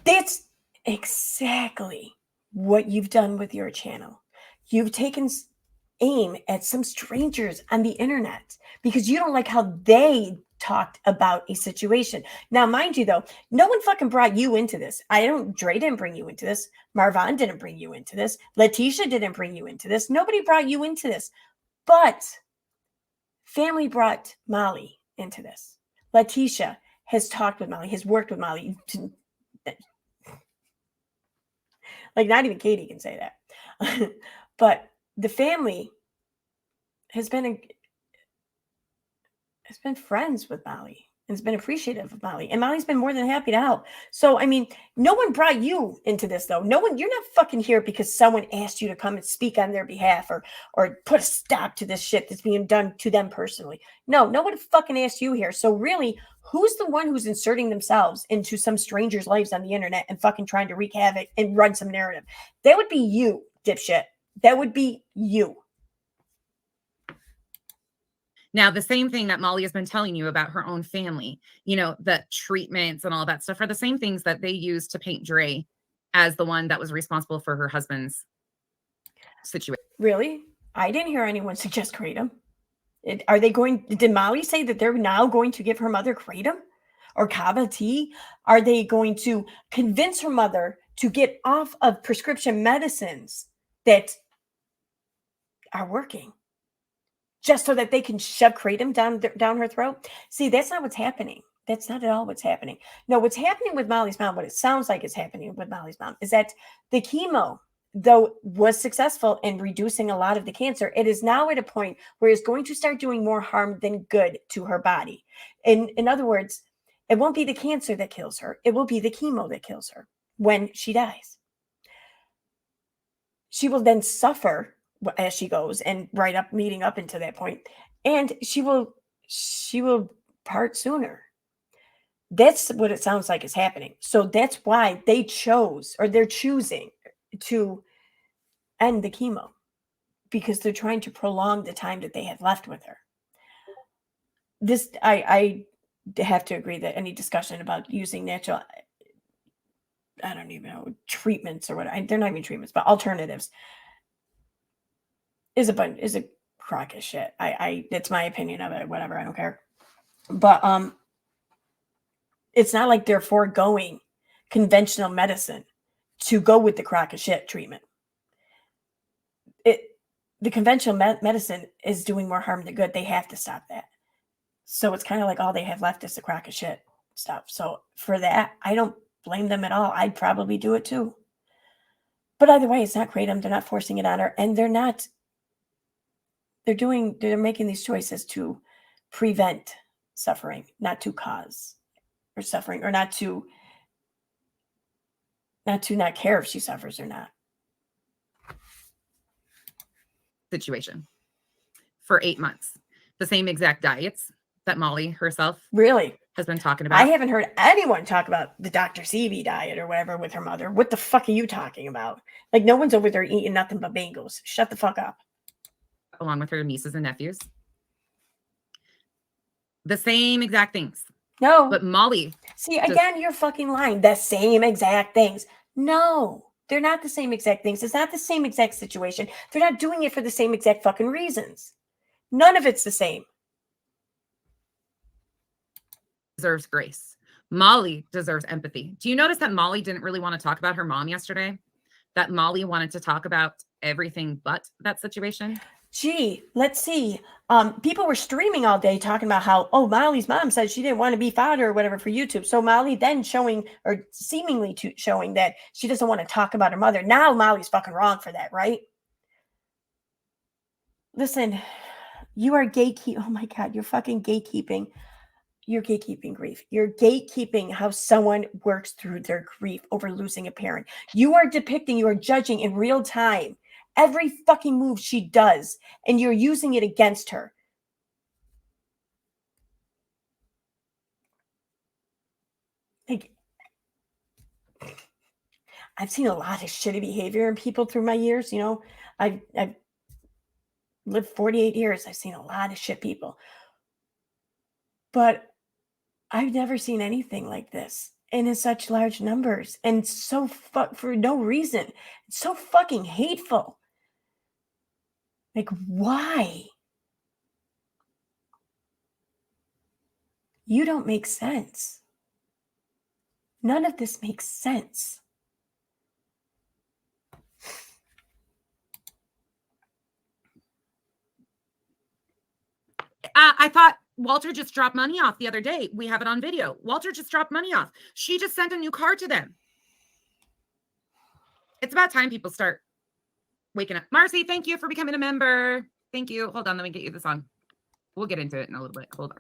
that's exactly what you've done with your channel. You've taken aim at some strangers on the internet because you don't like how they talked about a situation. Now, mind you, though, no one fucking brought you into this. Dre didn't bring you into this. Marvon didn't bring you into this. Letitia didn't bring you into this. Nobody brought you into this. But family brought Molly into this. Letitia has talked with Molly, has worked with Molly. Like, not even Katie can say that. But the family has been friends with Molly and has been appreciative of Molly. And Molly's been more than happy to help. So, I mean, no one brought you into this, though. No one, you're not fucking here because someone asked you to come and speak on their behalf or put a stop to this shit that's being done to them personally. No one fucking asked you here. So really, who's the one who's inserting themselves into some stranger's lives on the internet and fucking trying to wreak havoc and run some narrative? That would be you, dipshit. That would be you. Now, the same thing that Molly has been telling you about her own family, you know, the treatments and all that stuff are the same things that they use to paint Dre as the one that was responsible for her husband's situation. Really? I didn't hear anyone suggest kratom. Did Molly say that they're now going to give her mother kratom or kava tea? Are they going to convince her mother to get off of prescription medicines that are working just so that they can shove kratom down her throat? See, that's not what's happening. That's not at all what's happening. No, what's happening with Molly's mom, what it sounds like is happening with Molly's mom, is that the chemo, though, was successful in reducing a lot of the cancer, it is now at a point where it's going to start doing more harm than good to her body. In other words, it won't be the cancer that kills her. It will be the chemo that kills her when she dies. She will then suffer as she goes and leading up into that point, and she will part sooner. That's what it sounds like is happening. So that's why they're choosing to end the chemo, because they're trying to prolong the time that they have left with her. This, I have to agree that any discussion about using natural, I don't even know, treatments or what, they're not even treatments, but alternatives, is a crock of shit. It's my opinion of it, whatever, I don't care. But it's not like they're foregoing conventional medicine to go with the crock of shit treatment. The conventional medicine is doing more harm than good. They have to stop that. So it's kind of like all they have left is the crock of shit stuff. So for that, I don't blame them at all. I'd probably do it too. But either way, it's not kratom. They're not forcing it on her, and they're making these choices to prevent suffering, not to cause or suffering, or not to not care if she suffers or not. Situation for 8 months. The same exact diets that Molly herself really has been talking about. I haven't heard anyone talk about the Dr. CB diet or whatever with her mother. What the fuck are you talking about? Like, no one's over there eating nothing but bagels. Shut the fuck up. Along with her nieces and nephews. The same exact things. No. But Molly. See, again, you're fucking lying. The same exact things. No, they're not the same exact things. It's not the same exact situation. They're not doing it for the same exact fucking reasons. None of it's the same. Deserves grace. Molly deserves empathy. Do you notice that Molly didn't really want to talk about her mom yesterday? That Molly wanted to talk about everything but that situation? Gee, let's see. People were streaming all day talking about how, Molly's mom said she didn't want to be fodder or whatever for YouTube. So Molly then seemingly showing that she doesn't want to talk about her mother. Now Molly's fucking wrong for that, right? Listen, you are gatekeeping. Oh my God, you're fucking gatekeeping. You're gatekeeping grief. You're gatekeeping how someone works through their grief over losing a parent. You are judging in real time every fucking move she does, and you're using it against her. Like, I've seen a lot of shitty behavior in people through my years. You know, I've lived 48 years. I've seen a lot of shit people, but I've never seen anything like this and in such large numbers and so for no reason. It's so fucking hateful. Like, why? You don't make sense. None of this makes sense. I thought Walter just dropped money off the other day. We have it on video. Walter just dropped money off. She just sent a new car to them. It's about time people start waking up. Marcy, thank you for becoming a member. Thank you. Hold on, let me get you the song. We'll get into it in a little bit. Hold on.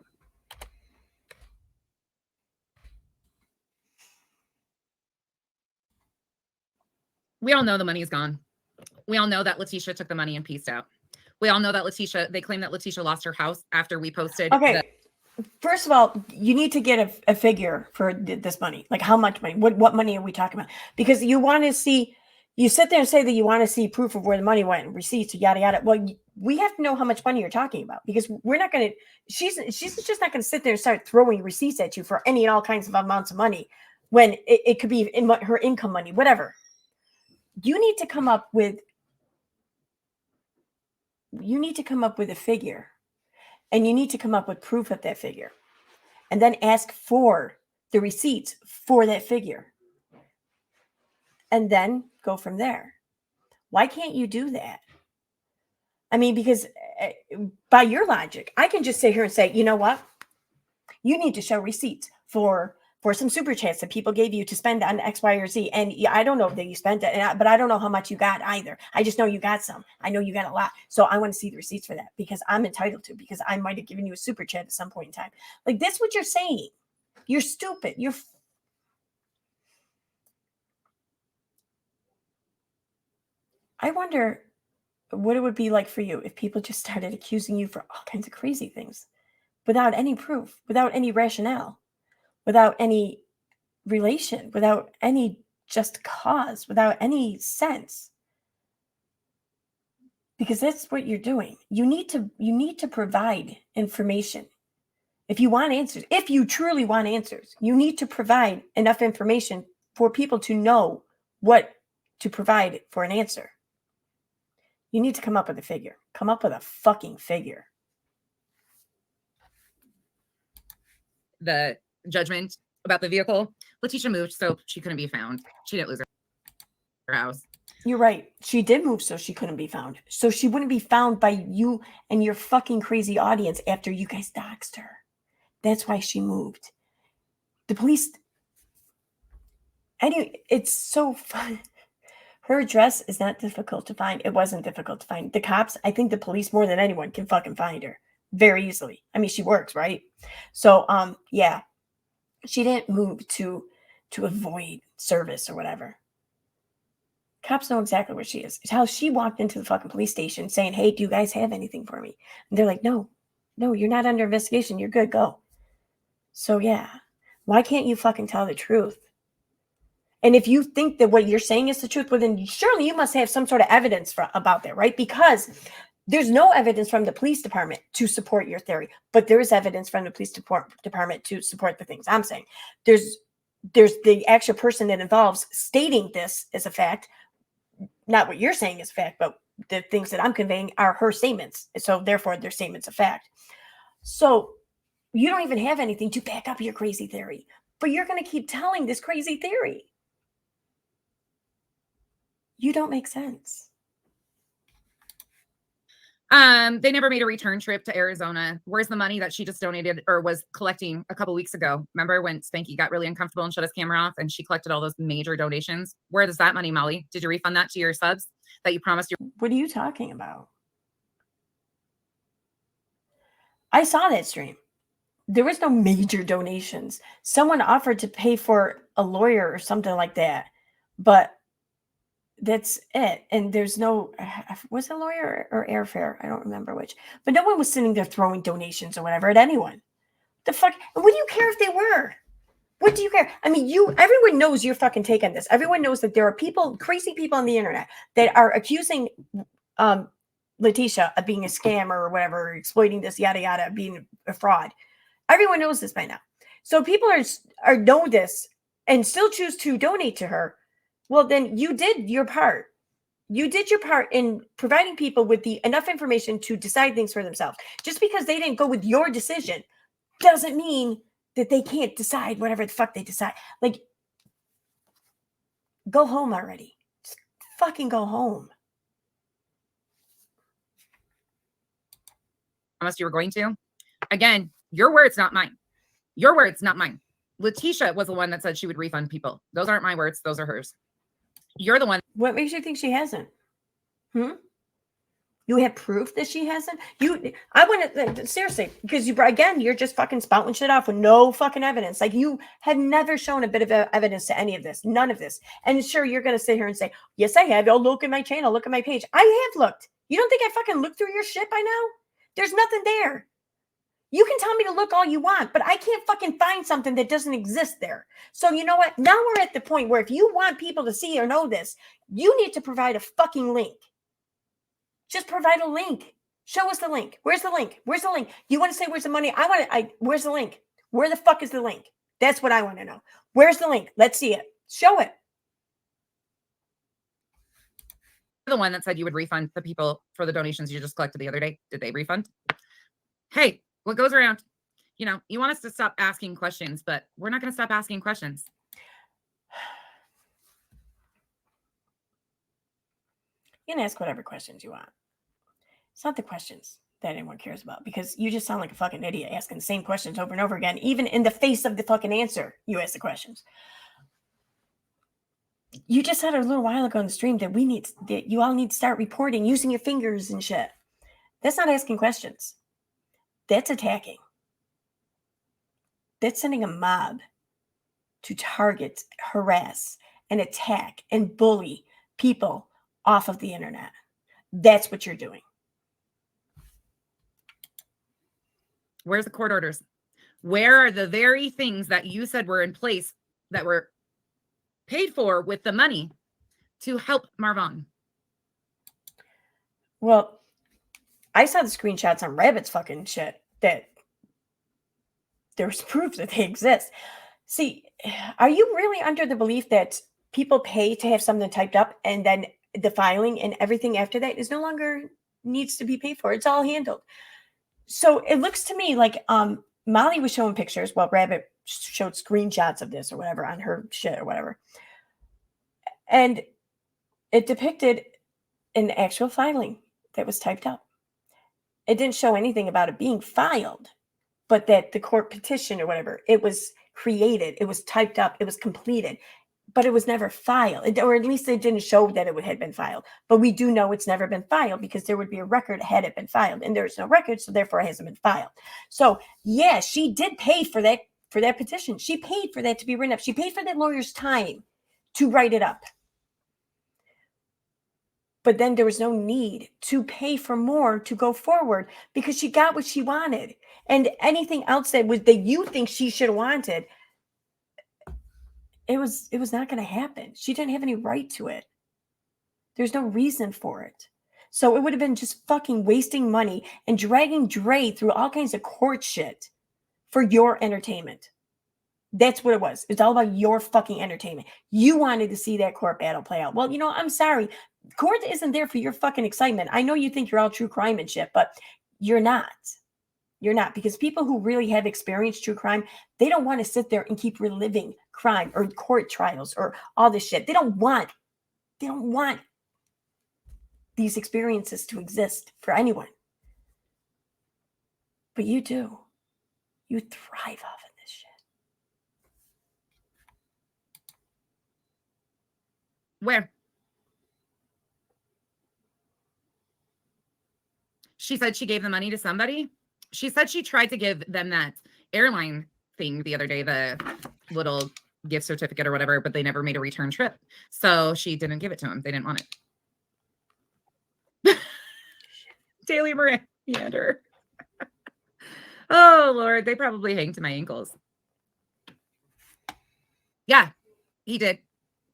We all know the money is gone. We all know that Letitia took the money and pieced out. We all know that they claim that Letitia lost her house after we posted. Okay. First of all, you need to get a figure for this money. Like, how much money? What money are we talking about? Because you want to see, you sit there and say that you want to see proof of where the money went, receipts, yada, yada. Well, we have to know how much money you're talking about, because we're not going to, she's just not going to sit there and start throwing receipts at you for any and all kinds of amounts of money when it could be in her income money, whatever. You need to come up with a figure, and you need to come up with proof of that figure, and then ask for the receipts for that figure, and then go from there. Why can't you do that? I mean, because by your logic, I can just sit here and say, you know what? You need to show receipts for some super chats that people gave you to spend on X, Y, or Z. And I don't know that you spent it, but I don't know how much you got either. I just know you got some. I know you got a lot. So I want to see the receipts for that, because I'm entitled to, because I might have given you a super chat at some point in time. Like, that's what you're saying. You're stupid. I wonder what it would be like for you if people just started accusing you for all kinds of crazy things without any proof, without any rationale, without any relation, without any just cause, without any sense. Because that's what you're doing. You need to provide information. If you want answers, if you truly want answers, you need to provide enough information for people to know what to provide for an answer. You need to come up with a figure. Come up with a fucking figure. The judgment about the vehicle. Letitia moved, so she couldn't be found. She didn't lose her house. You're right. She did move, so she couldn't be found. So she wouldn't be found by you and your fucking crazy audience after you guys doxed her. That's why she moved. The police. Anyway, it's so fun. Her address is not difficult to find. It wasn't difficult to find. The cops, I think the police more than anyone can fucking find her very easily. I mean, she works, right? So, yeah, she didn't move to avoid service or whatever. Cops know exactly where she is. It's how she walked into the fucking police station saying, hey, do you guys have anything for me? And they're like, no, you're not under investigation. You're good. Go. So, yeah, why can't you fucking tell the truth? And if you think that what you're saying is the truth, well, then surely you must have some sort of evidence about that, right? Because there's no evidence from the police department to support your theory, but there is evidence from the police department to support the things I'm saying. There's the actual person that involves stating this as a fact, not what you're saying is a fact, but the things that I'm conveying are her statements. So therefore, their statements of fact. So you don't even have anything to back up your crazy theory, but you're going to keep telling this crazy theory. You don't make sense. They never made a return trip to Arizona. Where's the money that she just donated or was collecting a couple weeks ago? Remember when Spanky got really uncomfortable and shut his camera off and she collected all those major donations? Where is that money, Molly? Did you refund that to your subs that you promised your? What are you talking about? I saw that stream. There was no major donations. Someone offered to pay for a lawyer or something like that, but that's it. And there's no, was it a lawyer or airfare? I don't remember which, but no one was sitting there throwing donations or whatever at anyone. The fuck? And what do you care if they were? What do you care? I mean, everyone knows your fucking take on this. Everyone knows that there are people, crazy people on the internet that are accusing Letitia of being a scammer or whatever, exploiting this, yada, yada, being a fraud. Everyone knows this by now. So people are know this and still choose to donate to her. Well, then you did your part. You did your part in providing people with enough information to decide things for themselves. Just because they didn't go with your decision doesn't mean that they can't decide whatever the fuck they decide. Like, go home already. Just fucking go home. Unless you were going to. Again, your words, not mine. Your words, not mine. Letitia was the one that said she would refund people. Those aren't my words. Those are hers. You're the one. What makes you think she hasn't? You have proof that she hasn't? I want to, seriously, because you're just fucking spouting shit off with no fucking evidence. Like, you have never shown a bit of evidence to any of this. None of this. And sure, you're going to sit here and say, yes, I have. Oh, look at my channel. Look at my page. I have looked. You don't think I fucking looked through your shit by now? There's nothing there. You can tell me to look all you want, but I can't fucking find something that doesn't exist there. So you know what? Now we're at the point where if you want people to see or know this, you need to provide a fucking link. Just provide a link. Show us the link. Where's the link? Where's the link? You want to say where's the money? Where's the link? Where the fuck is the link? That's what I want to know. Where's the link? Let's see it. Show it. The one that said you would refund the people for the donations you just collected the other day. Did they refund? Hey, what goes around? You know, you want us to stop asking questions, but we're not going to stop asking questions. You can ask whatever questions you want. It's not the questions that anyone cares about, because you just sound like a fucking idiot asking the same questions over and over again. Even in the face of the fucking answer, you ask the questions. You just said a little while ago on the stream that you all need to start reporting using your fingers and shit. That's not asking questions. That's attacking. That's sending a mob to target, harass, and attack and bully people off of the internet. That's what you're doing. Where's the court orders? Where are the very things that you said were in place that were paid for with the money to help Marvon? Well, I saw the screenshots on Rabbit's fucking shit that there's proof that they exist. See, are you really under the belief that people pay to have something typed up and then the filing and everything after that is no longer needs to be paid for? It's all handled. So it looks to me like Molly was showing pictures. Well, Rabbit showed screenshots of this or whatever on her shit or whatever. And it depicted an actual filing that was typed up. It didn't show anything about it being filed, but that the court petition or whatever, it was created, it was typed up, it was completed, but it was never filed, or at least it didn't show that it had been filed. But we do know it's never been filed because there would be a record had it been filed, and there's no record, so therefore it hasn't been filed. So yeah, she did pay for that petition. She paid for that to be written up. She paid for that lawyer's time to write it up. But then there was no need to pay for more to go forward because she got what she wanted. And anything else that you think she should have wanted, it was not going to happen. She didn't have any right to it. There's no reason for it. So it would have been just fucking wasting money and dragging Dre through all kinds of court shit for your entertainment. That's what it was. It's all about your fucking entertainment. You wanted to see that court battle play out. Well, you know, I'm sorry. Court isn't there for your fucking excitement. I know you think you're all true crime and shit, but you're not. You're not, because people who really have experienced true crime, they don't want to sit there and keep reliving crime or court trials or all this shit. They don't want these experiences to exist for anyone. But you do. You thrive off of this shit. Where? She said she gave the money to somebody. She said she tried to give them that airline thing the other day, the little gift certificate or whatever, but they never made a return trip. So she didn't give it to them. They didn't want it. Daily Miranda. Oh, Lord. They probably hang to my ankles. Yeah, he did.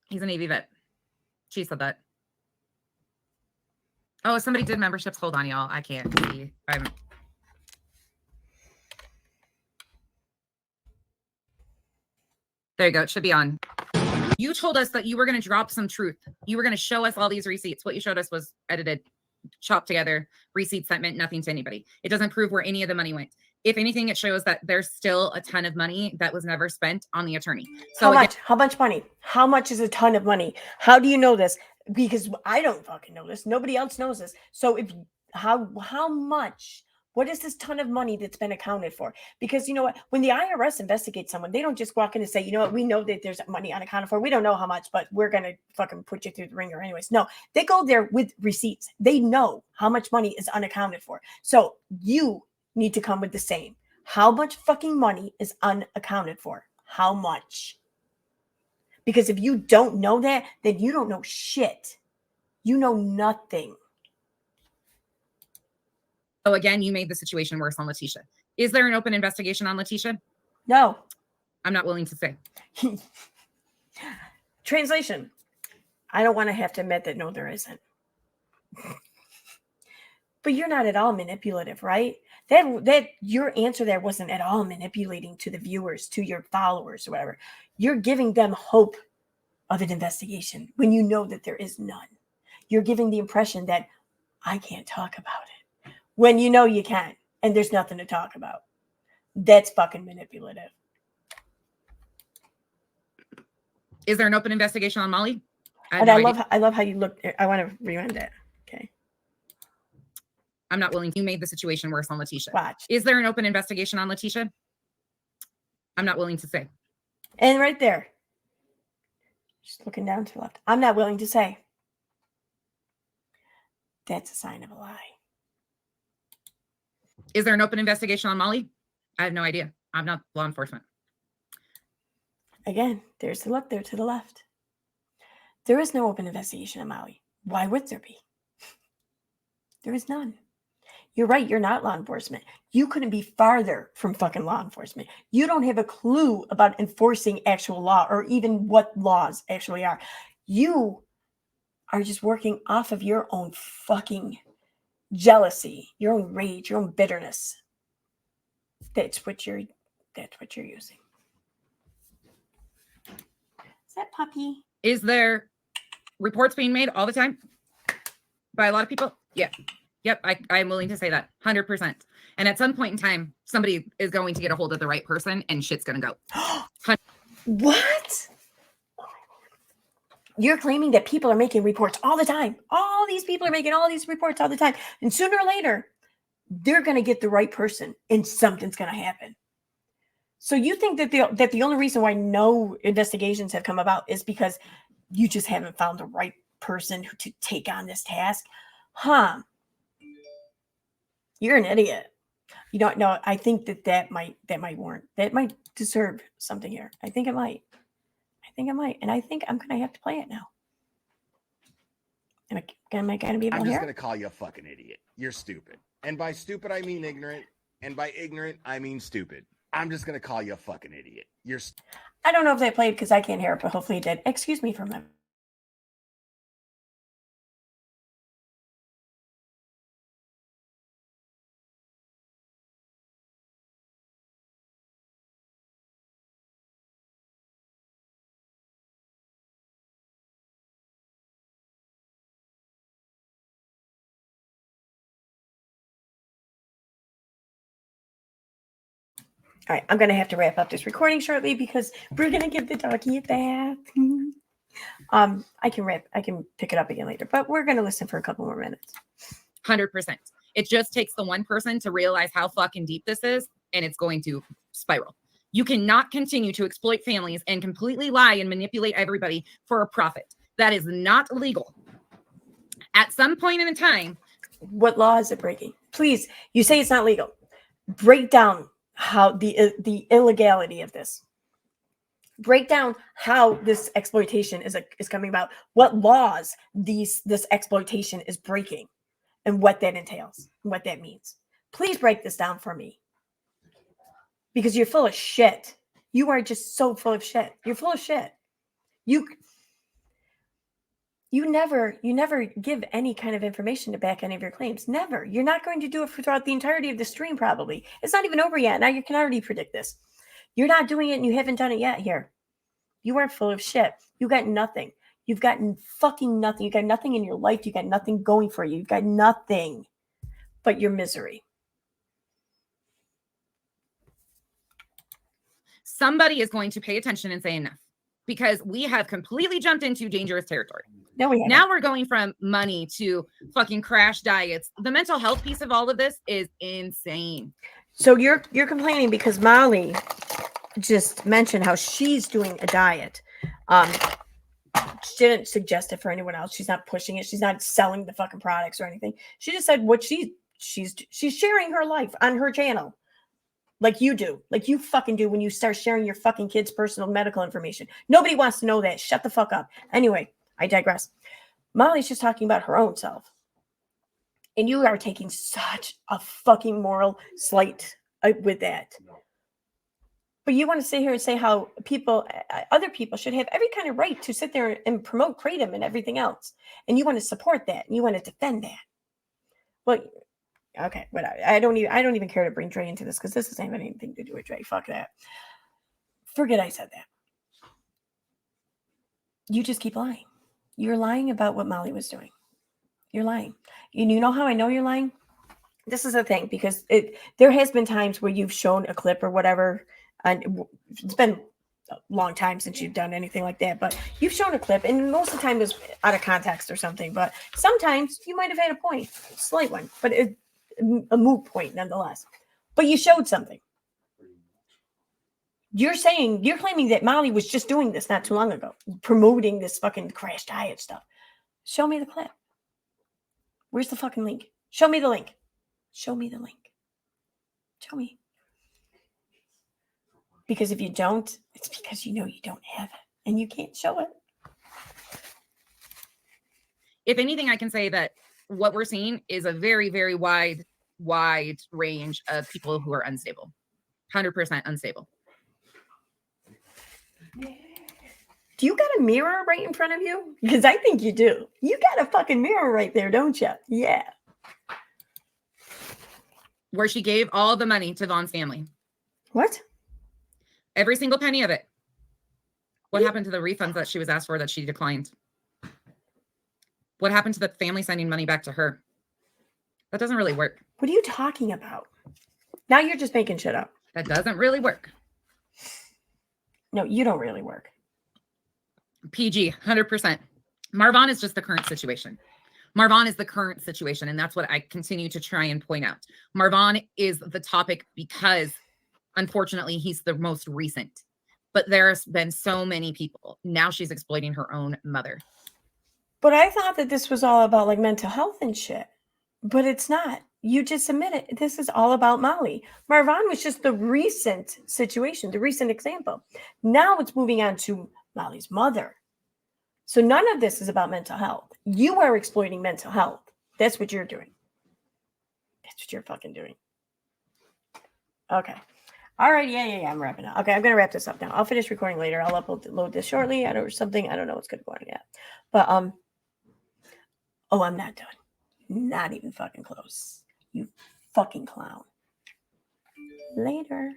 He's a Navy vet. She said that. Oh, somebody did memberships. Hold on, y'all. I can't see. There you go. It should be on. You told us that you were going to drop some truth. You were going to show us all these receipts. What you showed us was edited, chopped together, receipts that meant nothing to anybody. It doesn't prove where any of the money went. If anything, it shows that there's still a ton of money that was never spent on the attorney. So how much? How much money? How much is a ton of money? How do you know this? Because I don't fucking know this. Nobody else knows this. So if how much? What is this ton of money that's been accounted for? Because you know what? When the IRS investigates someone, they don't just walk in and say, you know what, we know that there's money unaccounted for. We don't know how much, but we're going to fucking put you through the ringer anyways. No, they go there with receipts. They know how much money is unaccounted for. So you need to come with the same. How much fucking money is unaccounted for? How much? Because if you don't know that, then you don't know shit. You know nothing. So again, you made the situation worse on Letitia. Is there an open investigation on Letitia? No. I'm not willing to say. Translation. I don't want to have to admit that no, there isn't. But you're not at all manipulative, right? That your answer there wasn't at all manipulating to the viewers, to your followers, or whatever. You're giving them hope of an investigation when you know that there is none. You're giving the impression that I can't talk about it when you know you can, and there's nothing to talk about. That's fucking manipulative. Is there an open investigation on Molly? I love how you look. I want to rewind that. Okay. I'm not willing. You made the situation worse on Letitia. Watch. Is there an open investigation on Letitia? I'm not willing to say. And right there, just looking down to the left, I'm not willing to say. That's a sign of a lie. Is there an open investigation on Molly? I have no idea. I'm not law enforcement. Again, there's the look there to the left. There is no open investigation on Molly. Why would there be? There is none. You're right. You're not law enforcement. You couldn't be farther from fucking law enforcement. You don't have a clue about enforcing actual law or even what laws actually are. You are just working off of your own fucking jealousy, your own rage, your own bitterness. That's what you're using. Is that puppy? Is there reports being made all the time by a lot of people? Yeah. Yep. I'm willing to say that 100%. And at some point in time, somebody is going to get a hold of the right person and shit's going to go. What? You're claiming that people are making reports all the time. All these people are making all these reports all the time. And sooner or later, they're going to get the right person and something's going to happen. So you think that the only reason why no investigations have come about is because you just haven't found the right person to take on this task? Huh. You're an idiot. You don't know. I think that might deserve something here. I think it might. And I think I'm going to have to play it now. Am I going to be able to hear? I'm just going to call you a fucking idiot. You're stupid. And by stupid, I mean ignorant. And by ignorant, I mean stupid. I'm just going to call you a fucking idiot. I don't know if they played because I can't hear it, but hopefully it did. Excuse me for a minute. All right, I'm going to have to wrap up this recording shortly because we're going to give the doggy a bath. I can pick it up again later, but we're going to listen for a couple more minutes. 100%. It just takes the one person to realize how fucking deep this is, and it's going to spiral. You cannot continue to exploit families and completely lie and manipulate everybody for a profit. That is not legal. At some point in time. What law is it breaking? Please, you say it's not legal. Break down how the illegality of this. Break down how this exploitation is coming about. What laws this exploitation is breaking, and what that entails, and what that means. Please break this down for me, because you're full of shit. You are just so full of shit. You're full of shit. You never give any kind of information to back any of your claims. Never. You're not going to do it throughout the entirety of the stream, probably. It's not even over yet. Now you can already predict this. You're not doing it and you haven't done it yet here. You are full of shit. You got nothing. You've got fucking nothing. You got nothing in your life. You got nothing going for you. You've got nothing but your misery. Somebody is going to pay attention and say enough, because we have completely jumped into dangerous territory. No, we haven't. Now we're going from money to fucking crash diets. The mental health piece of all of this is insane. So you're complaining because Molly just mentioned how she's doing a diet. She didn't suggest it for anyone else. She's not pushing it. She's not selling the fucking products or anything. She just said what she's sharing her life on her channel. Like you do. Like you fucking do when you start sharing your fucking kids' personal medical information. Nobody wants to know that. Shut the fuck up. Anyway, I digress. Molly's just talking about her own self. And you are taking such a fucking moral slight with that. But you want to sit here and say how other people should have every kind of right to sit there and promote kratom and everything else. And you want to support that. And you want to defend that. Well, okay, whatever. I don't even care to bring Dre into this because this doesn't have anything to do with Dre. Fuck that. Forget I said that. You just keep lying. You're lying about what Molly was doing. You're lying. And you know how I know you're lying? This is the thing, because there has been times where you've shown a clip or whatever, and it's been a long time since you've done anything like that, but you've shown a clip, and most of the time it was out of context or something, but sometimes you might have had a point, a slight one, but a moot point nonetheless. But you showed something. You're claiming that Molly was just doing this not too long ago, promoting this fucking crash diet stuff. Show me the clip. Where's the fucking link? Show me the link. Show me the link. Show me. Because if you don't, it's because you know you don't have it and you can't show it. If anything, I can say that what we're seeing is a very, very wide range of people who are unstable. 100% unstable. Do you got a mirror right in front of you? Because I think you do. You got a fucking mirror right there, don't you? Yeah. Where she gave all the money to Vaughn's family. What? Every single penny of it. What happened to the refunds that she was asked for that she declined? What happened to the family sending money back to her? That doesn't really work. What are you talking about? Now you're just making shit up. That doesn't really work. No, you don't really work. PG, 100%. Marvon is just the current situation. Marvon is the current situation, and that's what I continue to try and point out. Marvon is the topic because, unfortunately, he's the most recent. But there's been so many people. Now she's exploiting her own mother. But I thought that this was all about like mental health and shit. But it's not. You just admit it. This is all about Molly. Marvon was just the recent situation, the recent example. Now it's moving on to Molly's mother. So none of this is about mental health. You are exploiting mental health. That's what you're doing. That's what you're fucking doing. Okay. All right. Yeah. I'm wrapping up. Okay. I'm going to wrap this up now. I'll finish recording later. I'll upload this shortly. I don't know what's going to go on yet. But, I'm not done. Not even fucking close. You fucking clown. Later.